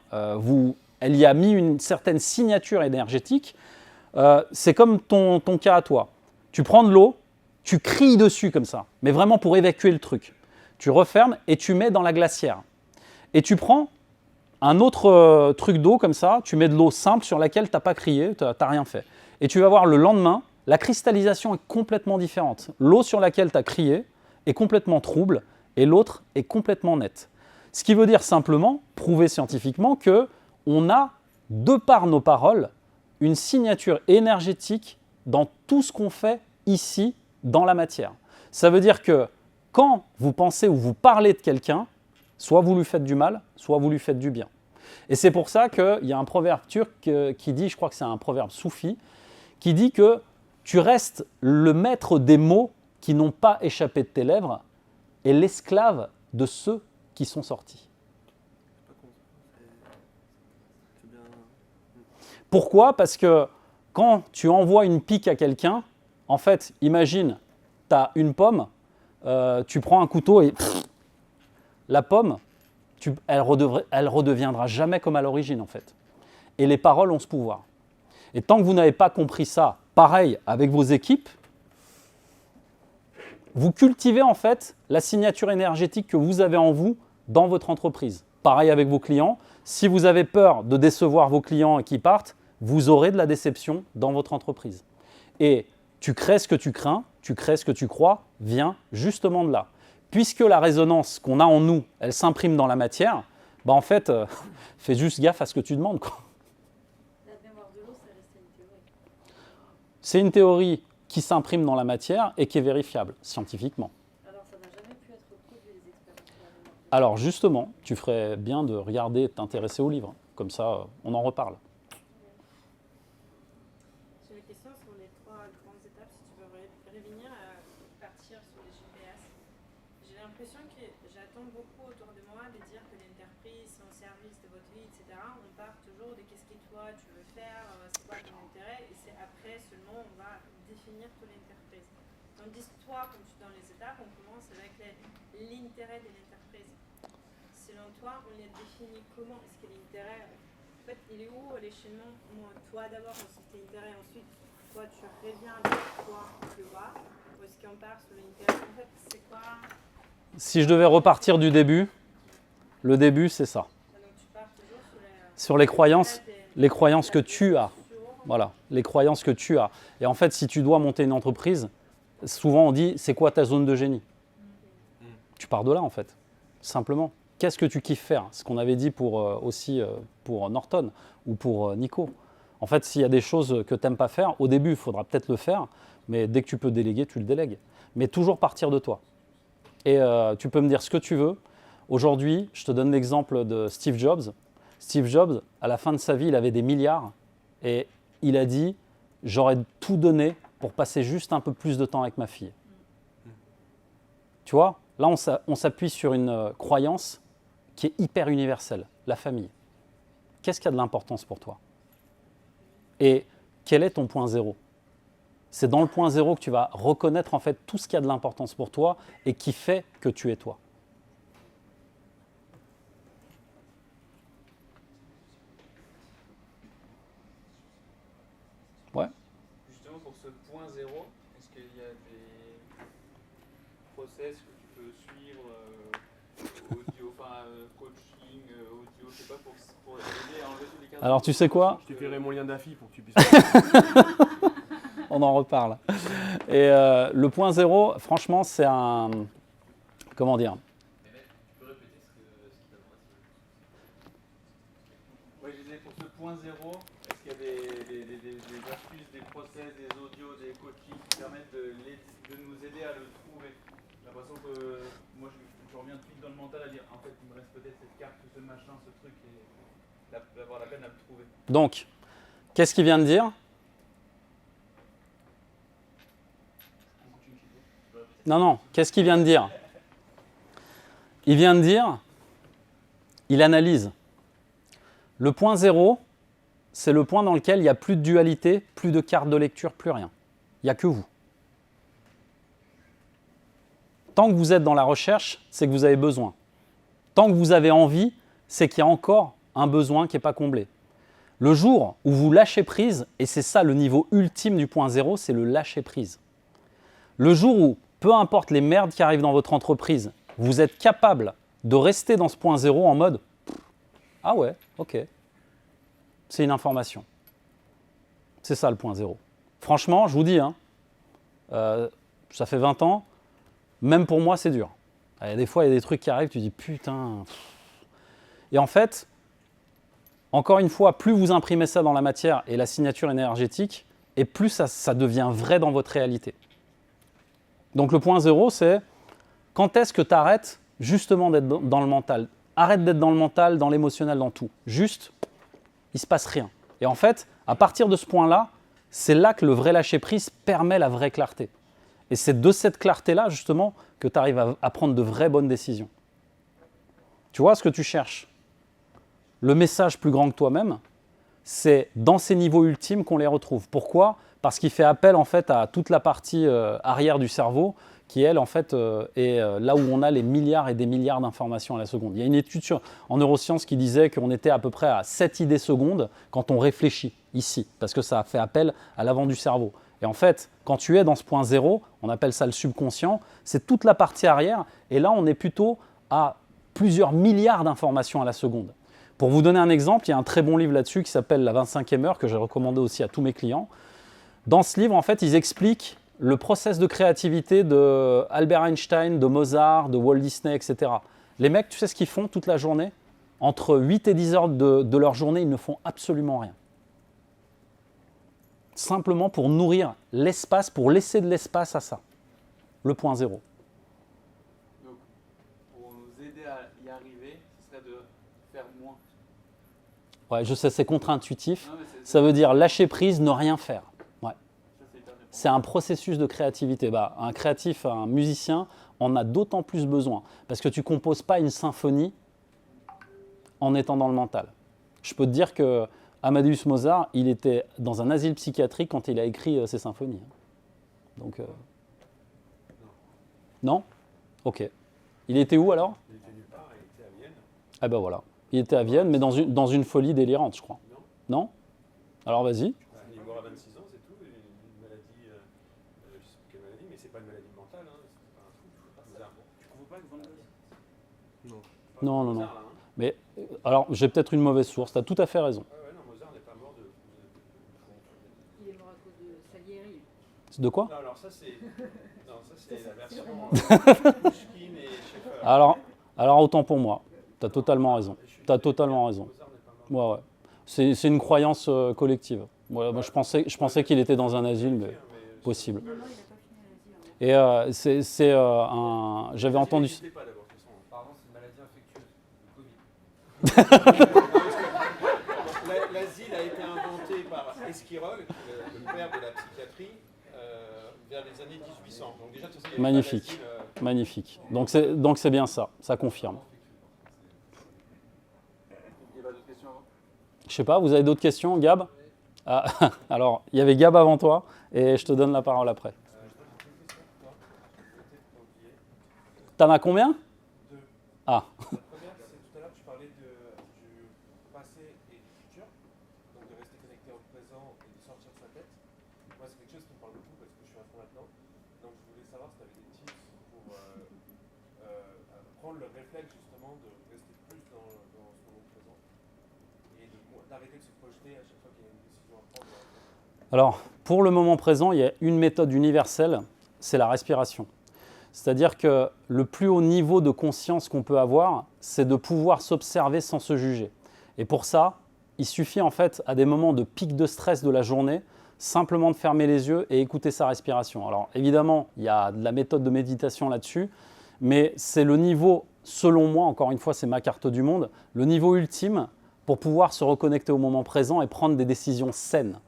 B: elle y a mis une certaine signature énergétique. C'est comme ton cas à toi. Tu prends de l'eau, tu cries dessus comme ça, mais vraiment pour évacuer le truc. Tu refermes et tu mets dans la glacière. Et tu prends un autre truc d'eau comme ça, tu mets de l'eau simple sur laquelle tu n'as pas crié, tu n'as rien fait. Et tu vas voir le lendemain, la cristallisation est complètement différente. L'eau sur laquelle tu as crié est complètement trouble et l'autre est complètement nette. Ce qui veut dire simplement, prouver scientifiquement, qu'on a, de par nos paroles, une signature énergétique dans tout ce qu'on fait ici, dans la matière. Ça veut dire que quand vous pensez ou vous parlez de quelqu'un, soit vous lui faites du mal, soit vous lui faites du bien. Et c'est pour ça qu'il y a un proverbe turc qui dit, je crois que c'est un proverbe soufi, qui dit que tu restes le maître des mots qui n'ont pas échappé de tes lèvres et l'esclave de ceux qui sont sortis. Pourquoi ? Parce que quand tu envoies une pique à quelqu'un, en fait, imagine, tu as une pomme, tu prends un couteau et la pomme, elle redeviendra jamais comme à l'origine en fait. Et les paroles ont ce pouvoir. Et tant que vous n'avez pas compris ça, pareil avec vos équipes, vous cultivez en fait la signature énergétique que vous avez en vous dans votre entreprise. Pareil avec vos clients. Si vous avez peur de décevoir vos clients et qu'ils partent, vous aurez de la déception dans votre entreprise. Et tu crées ce que tu crains, tu crées ce que tu crois, vient justement de là. Puisque la résonance qu'on a en nous, elle s'imprime dans la matière, bah en fait, fais juste gaffe à ce que tu demandes, quoi.
C: La mémoire de l'eau, ça reste une théorie.
B: C'est une théorie qui s'imprime dans la matière et qui est vérifiable scientifiquement.
C: Alors, ça n'a jamais pu être prouvé, les expériences sur la mémoire de l'eau.
B: Alors justement, tu ferais bien de regarder et de t'intéresser au livre. Comme ça, on en reparle.
E: J'ai une question sur les 3 grandes étapes, si tu veux revenir à partir sur les GPS. J'ai l'impression que j'attends beaucoup autour de moi de dire que l'entreprise, c'est au service de votre vie, etc. On part toujours de qu'est-ce que toi tu veux faire, c'est quoi ton intérêt, et c'est après seulement on va définir toute l'entreprise. Tandis que toi, comme tu es dans les étapes, on commence avec l'intérêt de l'entreprise. Selon toi, on les définit comment? Est-ce que l'intérêt, en fait, il est où l'échelon? Toi d'abord, ensuite l'intérêt, ensuite toi tu reviens avec toi plus bas, ou est-ce qu'on part sur l'intérêt? En fait, c'est quoi?
B: Si je devais repartir du début, le début c'est ça.
E: Donc tu pars toujours
B: Sur les croyances que tu as. Voilà, les croyances que tu as. Et en fait, si tu dois monter une entreprise, souvent on dit, c'est quoi ta zone de génie? Tu pars de là en fait, simplement. Qu'est-ce que tu kiffes faire? Ce qu'on avait dit aussi pour Norton ou pour Nico. En fait, s'il y a des choses que tu n'aimes pas faire, au début, il faudra peut-être le faire, mais dès que tu peux déléguer, tu le délègues. Mais toujours partir de toi. Et tu peux me dire ce que tu veux. Aujourd'hui, je te donne l'exemple de Steve Jobs. Steve Jobs, à la fin de sa vie, il avait des milliards et il a dit « j'aurais tout donné pour passer juste un peu plus de temps avec ma fille ». Tu vois, là, on s'appuie sur une croyance qui est hyper universelle, la famille. Qu'est-ce qui a de l'importance pour toi? Et quel est ton point zéro? C'est dans le point zéro que tu vas reconnaître en fait tout ce qui a de l'importance pour toi et qui fait que tu es toi. Ouais.
F: Justement, pour ce point zéro, est-ce qu'il y a des process que tu peux suivre, audio, coaching, audio, je sais pas, pour aider à enlever tous les cadres?
B: Alors tu sais quoi?
A: Je te ferai mon lien d'affi pour que tu puisses.
B: On en reparle. Et le point zéro, franchement, c'est un... Comment dire?
F: Tu peux répéter ce qui t'a demandé? Oui, je disais, pour ce point zéro, est-ce qu'il y a des astuces, des process, des audios, des coachings qui permettent de nous aider à le trouver? J'ai l'impression que moi, je reviens tout de suite dans le mental à dire, en fait, il me reste peut-être cette carte, ce machin, ce truc, et d'avoir la peine à le trouver.
B: Donc, qu'est-ce qu'il vient de dire? Non, qu'est-ce qu'il vient de dire? Il vient de dire il analyse. Le point 0, c'est le point dans lequel il n'y a plus de dualité, plus de carte de lecture, plus rien. Il n'y a que vous. Tant que vous êtes dans la recherche, c'est que vous avez besoin. Tant que vous avez envie, c'est qu'il y a encore un besoin qui n'est pas comblé. Le jour où vous lâchez prise, et c'est ça le niveau ultime du point 0, c'est le lâcher prise. Le jour où, peu importe les merdes qui arrivent dans votre entreprise, vous êtes capable de rester dans ce point 0 en mode « Ah ouais, ok, c'est une information ». C'est ça le point 0. Franchement, je vous dis, hein, ça fait 20 ans, même pour moi, c'est dur. Des fois, il y a des trucs qui arrivent, tu dis « Putain ». Et en fait, encore une fois, plus vous imprimez ça dans la matière et la signature énergétique, et plus ça devient vrai dans votre réalité. Donc le point 0, c'est quand est-ce que tu arrêtes justement d'être dans le mental. Arrête d'être dans le mental, dans l'émotionnel, dans tout. Juste, il ne se passe rien. Et en fait, à partir de ce point-là, c'est là que le vrai lâcher-prise permet la vraie clarté. Et c'est de cette clarté-là, justement, que tu arrives à prendre de vraies bonnes décisions. Tu vois ce que tu cherches? Le message plus grand que toi-même, c'est dans ces niveaux ultimes qu'on les retrouve. Pourquoi? Parce qu'il fait appel en fait à toute la partie arrière du cerveau qui, elle, en fait, est là où on a les milliards et des milliards d'informations à la seconde. Il y a une étude en neurosciences qui disait qu'on était à peu près à 7 idées secondes quand on réfléchit ici, parce que ça fait appel à l'avant du cerveau. Et en fait, quand tu es dans ce point 0, on appelle ça le subconscient, c'est toute la partie arrière, et là, on est plutôt à plusieurs milliards d'informations à la seconde. Pour vous donner un exemple, il y a un très bon livre là-dessus qui s'appelle La 25e heure, que j'ai recommandé aussi à tous mes clients. Dans ce livre, en fait, ils expliquent le process de créativité de Albert Einstein, de Mozart, de Walt Disney, etc. Les mecs, tu sais ce qu'ils font toute la journée? Entre 8 et 10 heures de leur journée, ils ne font absolument rien. Simplement pour nourrir l'espace, pour laisser de l'espace à ça. Le point 0.
F: Donc, pour nous aider à y arriver, ce serait de faire moins.
B: Ouais, je sais, c'est contre-intuitif. Ça veut dire lâcher prise, ne rien faire. Ouais. C'est un processus de créativité. Un créatif, un musicien en a d'autant plus besoin. Parce que tu ne composes pas une symphonie en étant dans le mental. Je peux te dire que Amadeus Mozart, il était dans un asile psychiatrique quand il a écrit ses symphonies. Donc, non? Ok. Il était où alors?
G: Il était nulle part, il était à Vienne.
B: Ah ben voilà. Il était à Vienne, mais dans une folie délirante, je crois. Non? Alors vas-y.
G: Il est mort à 26 ans, c'est tout. Une maladie, je ne sais plus quelle maladie, mais c'est pas une maladie mentale. Hein. C'est pas un truc. Mozart. Tu trouves pas que Van Gogh?
B: Non.
G: Mozart, là, hein.
B: Mais alors, j'ai peut-être une mauvaise source. Tu as tout à fait raison.
G: Ouais, non, Mozart n'est pas mort de.
C: Il est mort à cause de Salieri.
B: De quoi?
G: Non, alors ça c'est la version Pushkin et Schaeffer.
B: Alors autant pour moi. Tu as totalement raison. Tu as totalement raison.
G: Mozart n'est pas mort.
B: Ouais. C'est une croyance collective. Moi, je pensais qu'il était dans un asile, mais possible.
C: Non, il n'a pas fini l'asile.
B: Et j'avais entendu.
G: N'hésitez pas d'abord, de toute façon.
D: Apparemment, c'est une maladie infectieuse, le Covid.
G: L'asile a été inventé par Esquirol, le père de la psychiatrie, vers les années 1800. Donc déjà, tout ça, il y avait
B: Magnifique.
G: pas d'asile,
B: Magnifique. Donc c'est bien ça. Ça confirme.
F: Il y a pas d'autres questions avant?
B: Je sais pas, vous avez d'autres questions, Gab? Ah, alors, il y avait Gab avant toi, et je te donne la parole après. T'en as combien?
D: 2.
B: Ah,
D: La première, c'est tout à l'heure, tu parlais du passé et du futur, donc de rester connecté au présent et de sortir de sa tête. Moi, c'est quelque chose qui me parle beaucoup parce que je suis à fond maintenant. Donc, je voulais savoir si tu avais des tips pour prendre le réflexe justement de rester plus dans ce moment présent et d'arrêter de se projeter à chaque fois qu'il y a une décision à prendre.
B: alors, pour le moment présent, il y a une méthode universelle, c'est la respiration. C'est-à-dire que le plus haut niveau de conscience qu'on peut avoir, c'est de pouvoir s'observer sans se juger. Et pour ça, il suffit en fait, à des moments de pic de stress de la journée, simplement de fermer les yeux et écouter sa respiration. Alors évidemment, il y a de la méthode de méditation là-dessus, mais c'est le niveau, selon moi, encore une fois, c'est ma carte du monde, le niveau ultime pour pouvoir se reconnecter au moment présent et prendre des décisions saines.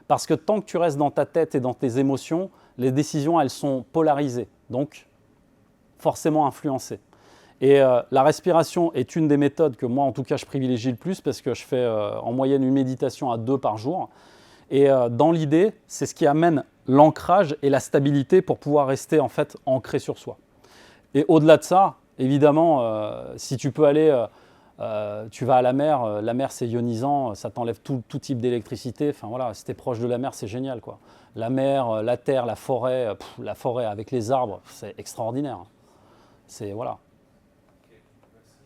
B: Parce que tant que tu restes dans ta tête et dans tes émotions, les décisions, elles sont polarisées. Donc, forcément influencé. Et la respiration est une des méthodes que moi, en tout cas, je privilégie le plus parce que je fais en moyenne une méditation à 2 par jour. Et dans l'idée, c'est ce qui amène l'ancrage et la stabilité pour pouvoir rester en fait ancré sur soi. Et au-delà de ça, évidemment, si tu peux aller, tu vas à la mer c'est ionisant, ça t'enlève tout type d'électricité. Enfin voilà, si t'es proche de la mer, c'est génial quoi. La mer, la terre, la forêt avec les arbres, c'est extraordinaire. C'est voilà.
D: Ok, merci.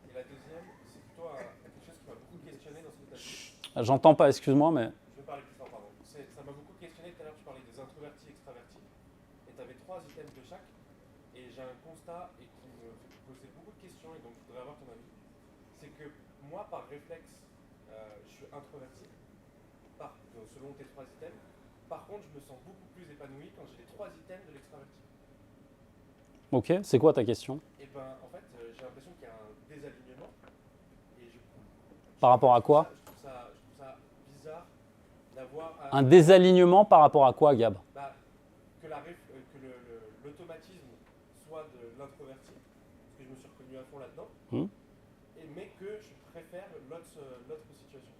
D: Et la deuxième, c'est plutôt quelque chose qui m'a beaucoup questionné dans ce que tu as dit.
B: J'entends pas, excuse-moi, mais.
D: Je vais parler plus fort, pardon. Ça m'a beaucoup questionné. Tout à l'heure, tu parlais des introvertis, extravertis. Et tu avais 3 items de chaque. Et j'ai un constat et qui me fait poser beaucoup de questions. Et donc, je voudrais avoir ton avis. C'est que moi, par réflexe, je suis introverti. Selon tes 3 items. Par contre, je me sens beaucoup plus épanoui quand j'ai les 3 items de l'extraverti.
B: Ok, c'est quoi ta question?
D: Et ben, en fait, j'ai l'impression qu'il y a un désalignement. Et
B: Par rapport à quoi?
D: Je trouve ça bizarre d'avoir
B: un désalignement par rapport à quoi, Gab?
D: Bah, que l'automatisme soit de l'introverti, parce que je me suis reconnu à fond là-dedans, mais que je préfère l'autre situation.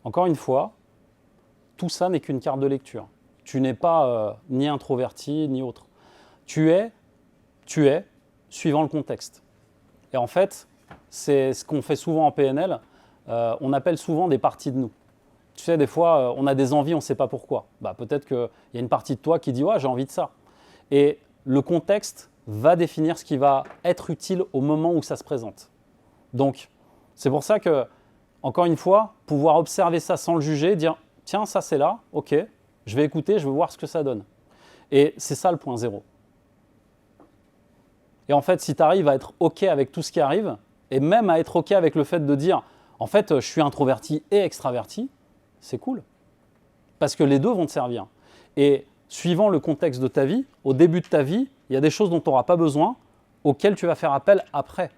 B: Encore une fois, tout ça n'est qu'une carte de lecture. Tu n'es pas ni introverti ni autre. Tu es suivant le contexte. Et en fait, c'est ce qu'on fait souvent en PNL. On appelle souvent des parties de nous. Tu sais, des fois, on a des envies, on ne sait pas pourquoi. Bah, peut-être qu'il y a une partie de toi qui dit « ouais, j'ai envie de ça ». Et le contexte va définir ce qui va être utile au moment où ça se présente. Donc, c'est pour ça que, encore une fois, pouvoir observer ça sans le juger, dire « tiens, ça c'est là, ok, je vais écouter, je vais voir ce que ça donne ». Et c'est ça le point zéro. Et en fait, si tu arrives à être ok avec tout ce qui arrive, et même à être ok avec le fait de dire « en fait, je suis introverti et extraverti », c'est cool. Parce que les deux vont te servir. Et suivant le contexte de ta vie, au début de ta vie, il y a des choses dont tu n'auras pas besoin, auxquelles tu vas faire appel après.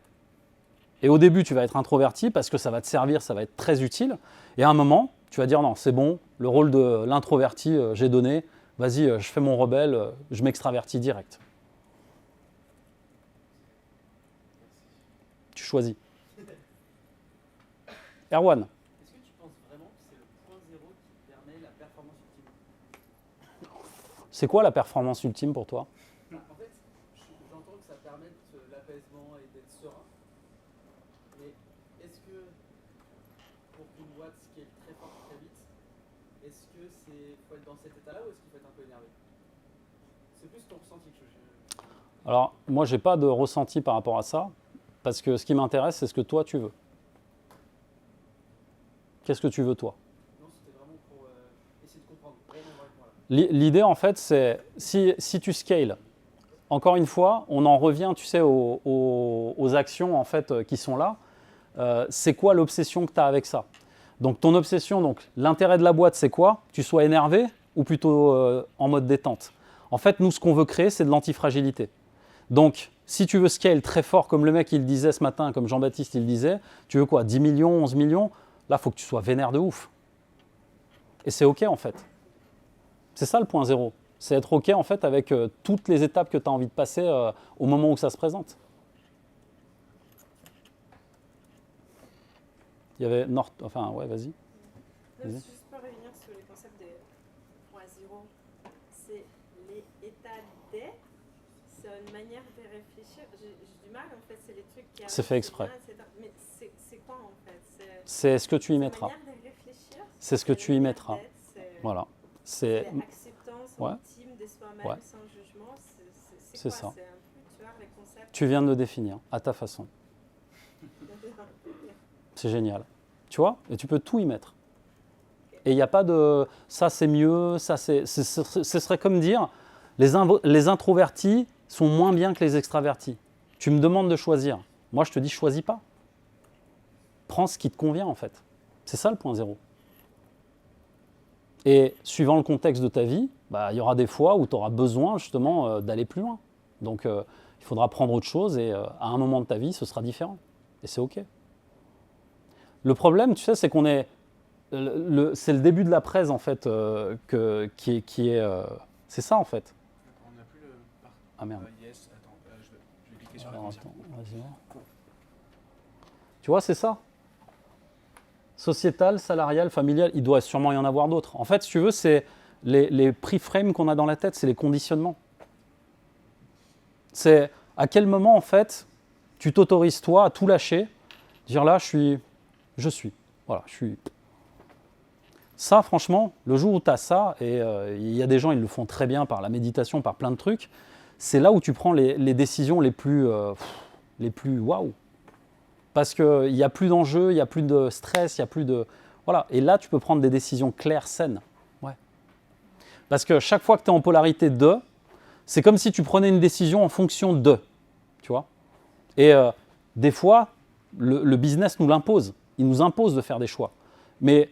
B: Et au début, tu vas être introverti parce que ça va te servir, ça va être très utile. Et à un moment, tu vas dire non, c'est bon, le rôle de l'introverti, j'ai donné, vas-y, je fais mon rebelle, je m'extravertis direct. Tu choisis. Erwan.
H: Est-ce que tu penses vraiment que c'est le point zéro qui permet la performance ultime?
B: C'est quoi la performance ultime pour toi?
H: En fait, j'entends que ça permet l'apaisement et d'être serein. Mais est-ce que pour qu'une boîte scale très fort très vite, est-ce que faut être dans cet état-là ou est-ce qu'il faut être un peu énervé? C'est plus ton ressenti que je...
B: Alors, moi, je n'ai pas de ressenti par rapport à ça, parce que ce qui m'intéresse, c'est ce que toi, tu veux. Qu'est-ce que tu veux, toi?
H: Non, c'était vraiment pour essayer de comprendre. Voilà.
B: L'idée, en fait, c'est si tu scales, encore une fois, on en revient, tu sais, aux actions en fait, qui sont là. C'est quoi l'obsession que tu as avec ça? Donc, ton obsession, donc l'intérêt de la boîte, c'est quoi? Que tu sois énervé ou plutôt en mode détente? En fait, nous, ce qu'on veut créer, c'est de l'antifragilité. Donc, si tu veux scale très fort, comme le mec il disait ce matin, comme Jean-Baptiste il disait, tu veux quoi? 10 millions, 11 millions? Là, il faut que tu sois vénère de ouf. Et c'est OK, en fait. C'est ça le point zéro. C'est être OK, en fait, avec toutes les étapes que tu as envie de passer au moment où ça se présente. Il y avait Enfin, ouais, vas-y.
E: Juste pour revenir sur le concept de point zéro, c'est les états d'être, c'est une manière de réfléchir. J'ai du mal, en fait, c'est les trucs qui...
B: C'est fait exprès.
E: Mais c'est quoi, en fait?
B: C'est ce que tu y mettras. C'est ce que tu y mettras. Voilà. C'est
E: acceptance
B: ouais.
E: ultime de soi-même,
B: Ouais.
E: sans jugement.
B: C'est
E: quoi?
B: ça.
E: C'est un peu, tu vois, les concepts.
B: Tu viens de le définir, à ta façon. C'est génial. Tu vois? Et tu peux tout y mettre. Et il n'y a pas de ça c'est mieux, ça c'est. Ce serait comme dire les introvertis sont moins bien que les extravertis. Tu me demandes de choisir. Moi je te dis choisis pas. Prends ce qui te convient en fait. C'est ça le point zéro. Et suivant le contexte de ta vie, bah, il y aura des fois où tu auras besoin justement d'aller plus loin. Donc il faudra prendre autre chose et à un moment de ta vie, ce sera différent. Et c'est OK. Le problème, tu sais, c'est qu'on est... c'est le début de la presse, en fait, qui est... c'est ça, en fait.
A: On n'a plus le...
B: Ah merde.
A: Yes, attends, je vais cliquer
G: sur la
B: Alors,
G: conscience.
B: attends, vas-y voir. Tu vois, c'est ça. Sociétal, salarial, familial, il doit sûrement y en avoir d'autres. En fait, si tu veux, c'est les pre-frames qu'on a dans la tête, c'est les conditionnements. C'est à quel moment, en fait, tu t'autorises, toi, à tout lâcher, dire là, je suis. Voilà, je suis. Ça, franchement, le jour où tu as ça, et il y a des gens, ils le font très bien par la méditation, par plein de trucs, c'est là où tu prends les décisions les plus waouh. Parce qu'il n'y a plus d'enjeux, il n'y a plus de stress, il n'y a plus de... Voilà. Et là, tu peux prendre des décisions claires, saines. Ouais. Parce que chaque fois que tu es en polarité de, c'est comme si tu prenais une décision en fonction de. Tu vois. Et des fois, le business nous l'impose. Il nous impose de faire des choix. Mais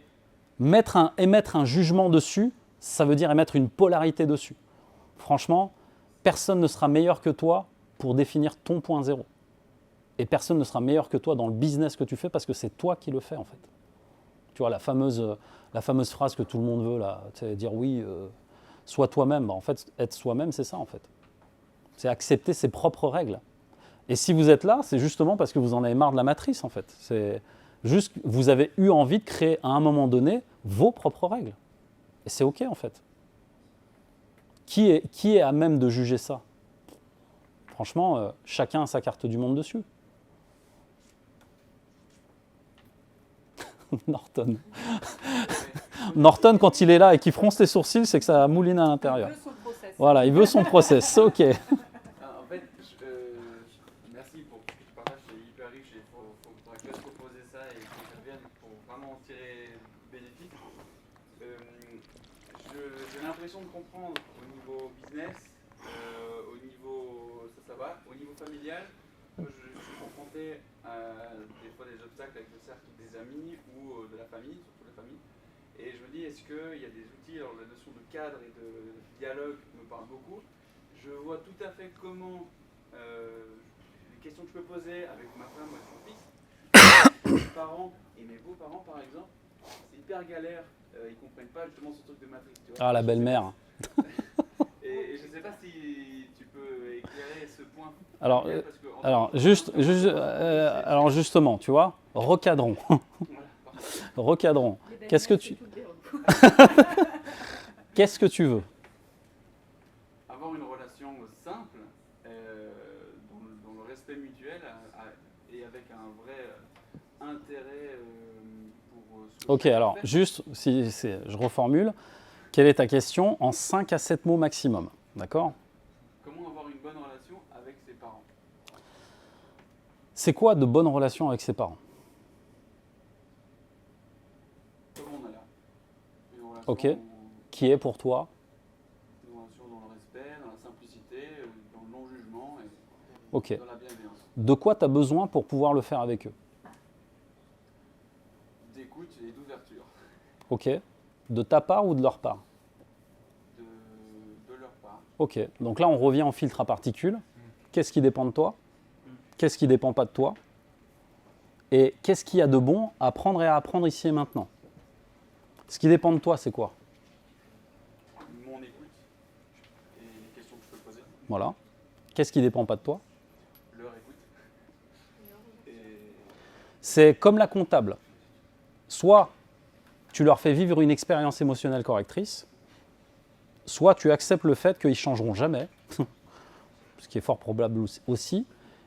B: émettre un jugement dessus, ça veut dire émettre une polarité dessus. Franchement, personne ne sera meilleur que toi pour définir ton point zéro. Et personne ne sera meilleur que toi dans le business que tu fais parce que c'est toi qui le fais en fait. Tu vois, la fameuse phrase que tout le monde veut, là, dire oui, sois toi-même. Bah, en fait, être soi-même, c'est ça en fait. C'est accepter ses propres règles. Et si vous êtes là, c'est justement parce que vous en avez marre de la matrice en fait. C'est juste que vous avez eu envie de créer à un moment donné vos propres règles. Et c'est OK en fait. Qui est à même de juger ça? Franchement, chacun a sa carte du monde dessus. Norton. Norton, quand il est là et qu'il fronce les sourcils, c'est que ça mouline à l'intérieur.
E: Il veut son process.
B: Voilà, il veut son process. OK.
F: En fait, merci pour ce que tu partages, c'est hyper riche et il faudra que je proposer ça et que ça vienne pour vraiment en tirer bénéfice. J'ai l'impression de comprendre au niveau business, au niveau, ça va, au niveau familial, moi, je suis confronté à des fois des obstacles avec le cercle des amis ou de la famille, surtout la famille. Et je me dis, est-ce qu'il y a des outils, alors la notion de cadre et de dialogue me parle beaucoup. Je vois tout à fait comment les questions que je peux poser avec ma femme ou avec mon fils, mes parents et mes beaux-parents par exemple, c'est hyper galère, ils comprennent pas justement ce truc de matrice. Tu vois.
B: Ah, la belle-mère.
F: Et je ne sais pas si tu peux éclairer ce point.
B: Alors,
F: Parce que,
B: alors justement, tu vois, recadrons. Recadrons. Qu'est-ce que tu veux?
F: avoir une relation simple, dans le respect mutuel et avec un vrai intérêt pour...
B: Ok, alors juste, je reformule. Quelle est ta question? En 5 à 7 mots maximum. D'accord?
F: Comment avoir une bonne relation avec ses parents?
B: C'est quoi de bonnes relations avec ses parents?
F: Comment on a là? Une relation
B: Ok. Qui est pour toi?
F: Une relation dans le respect, dans la simplicité, dans le non-jugement et
B: Ok.
F: dans la bienveillance.
B: De quoi tu as besoin pour pouvoir le faire avec eux?
F: D'écoute et d'ouverture.
B: Ok. De ta part ou de leur part?
F: De leur part.
B: Ok. Donc là, on revient au filtre à particules. Qu'est-ce qui dépend de toi? Qu'est-ce qui ne dépend pas de toi? Et qu'est-ce qu'il y a de bon à prendre et à apprendre ici et maintenant? Ce qui dépend de toi, c'est quoi?
F: Mon écoute et les questions que je peux poser.
B: Voilà. Qu'est-ce qui ne dépend pas de toi?
F: Leur écoute. Et
B: C'est comme la comptable. Soit tu leur fais vivre une expérience émotionnelle correctrice, soit tu acceptes le fait qu'ils ne changeront jamais, ce qui est fort probable aussi,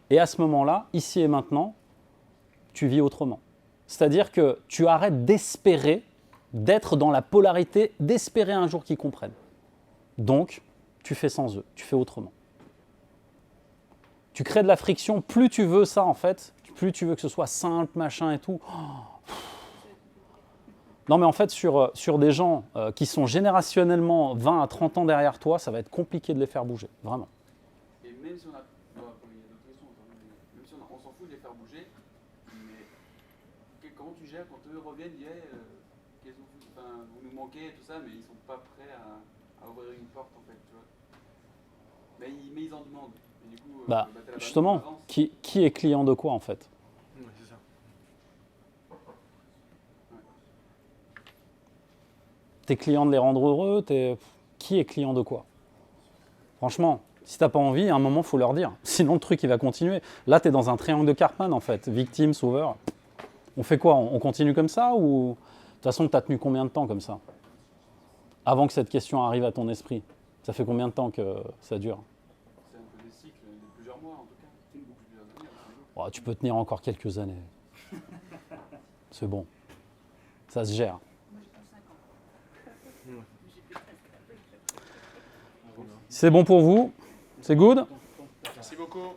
B: et à ce moment-là, ici et maintenant, tu vis autrement. C'est-à-dire que tu arrêtes d'espérer, d'être dans la polarité, d'espérer un jour qu'ils comprennent. Donc, tu fais sans eux, tu fais autrement. Tu crées de la friction, plus tu veux ça en fait, plus tu veux que ce soit simple, machin et tout. Non mais en fait, sur des gens qui sont générationnellement 20 à 30 ans derrière toi, ça va être compliqué de les faire bouger, vraiment.
F: Et même si on a... il y a d'autres questions, même si on s'en fout de les faire bouger, mais comment tu gères quand eux reviennent, ils disent vous nous manquez, tout ça, mais ils sont pas prêts à ouvrir une porte en fait, tu vois. Mais ils en demandent. Et du coup,
B: Bah,
F: t'as la
B: justement,
F: balance.
B: qui est client de quoi en fait?
G: Ouais, c'est ça.
B: T'es client de les rendre heureux, qui est client de quoi? Franchement, Si t'as pas envie, à un moment, faut leur dire. Sinon, le truc, il va continuer. Là, tu es dans un triangle de Karpman, en fait. Victime, sauveur. On fait quoi? On continue comme ça ou... De toute façon, tu as tenu combien de temps comme ça? Avant que cette question arrive à ton esprit. Ça fait combien de temps que ça dure?
F: C'est un peu des cycles de plusieurs mois en tout cas. Plusieurs années.
B: Oh, tu peux tenir encore quelques années. C'est bon. Ça se gère. C'est bon pour vous? C'est good?
G: Merci beaucoup.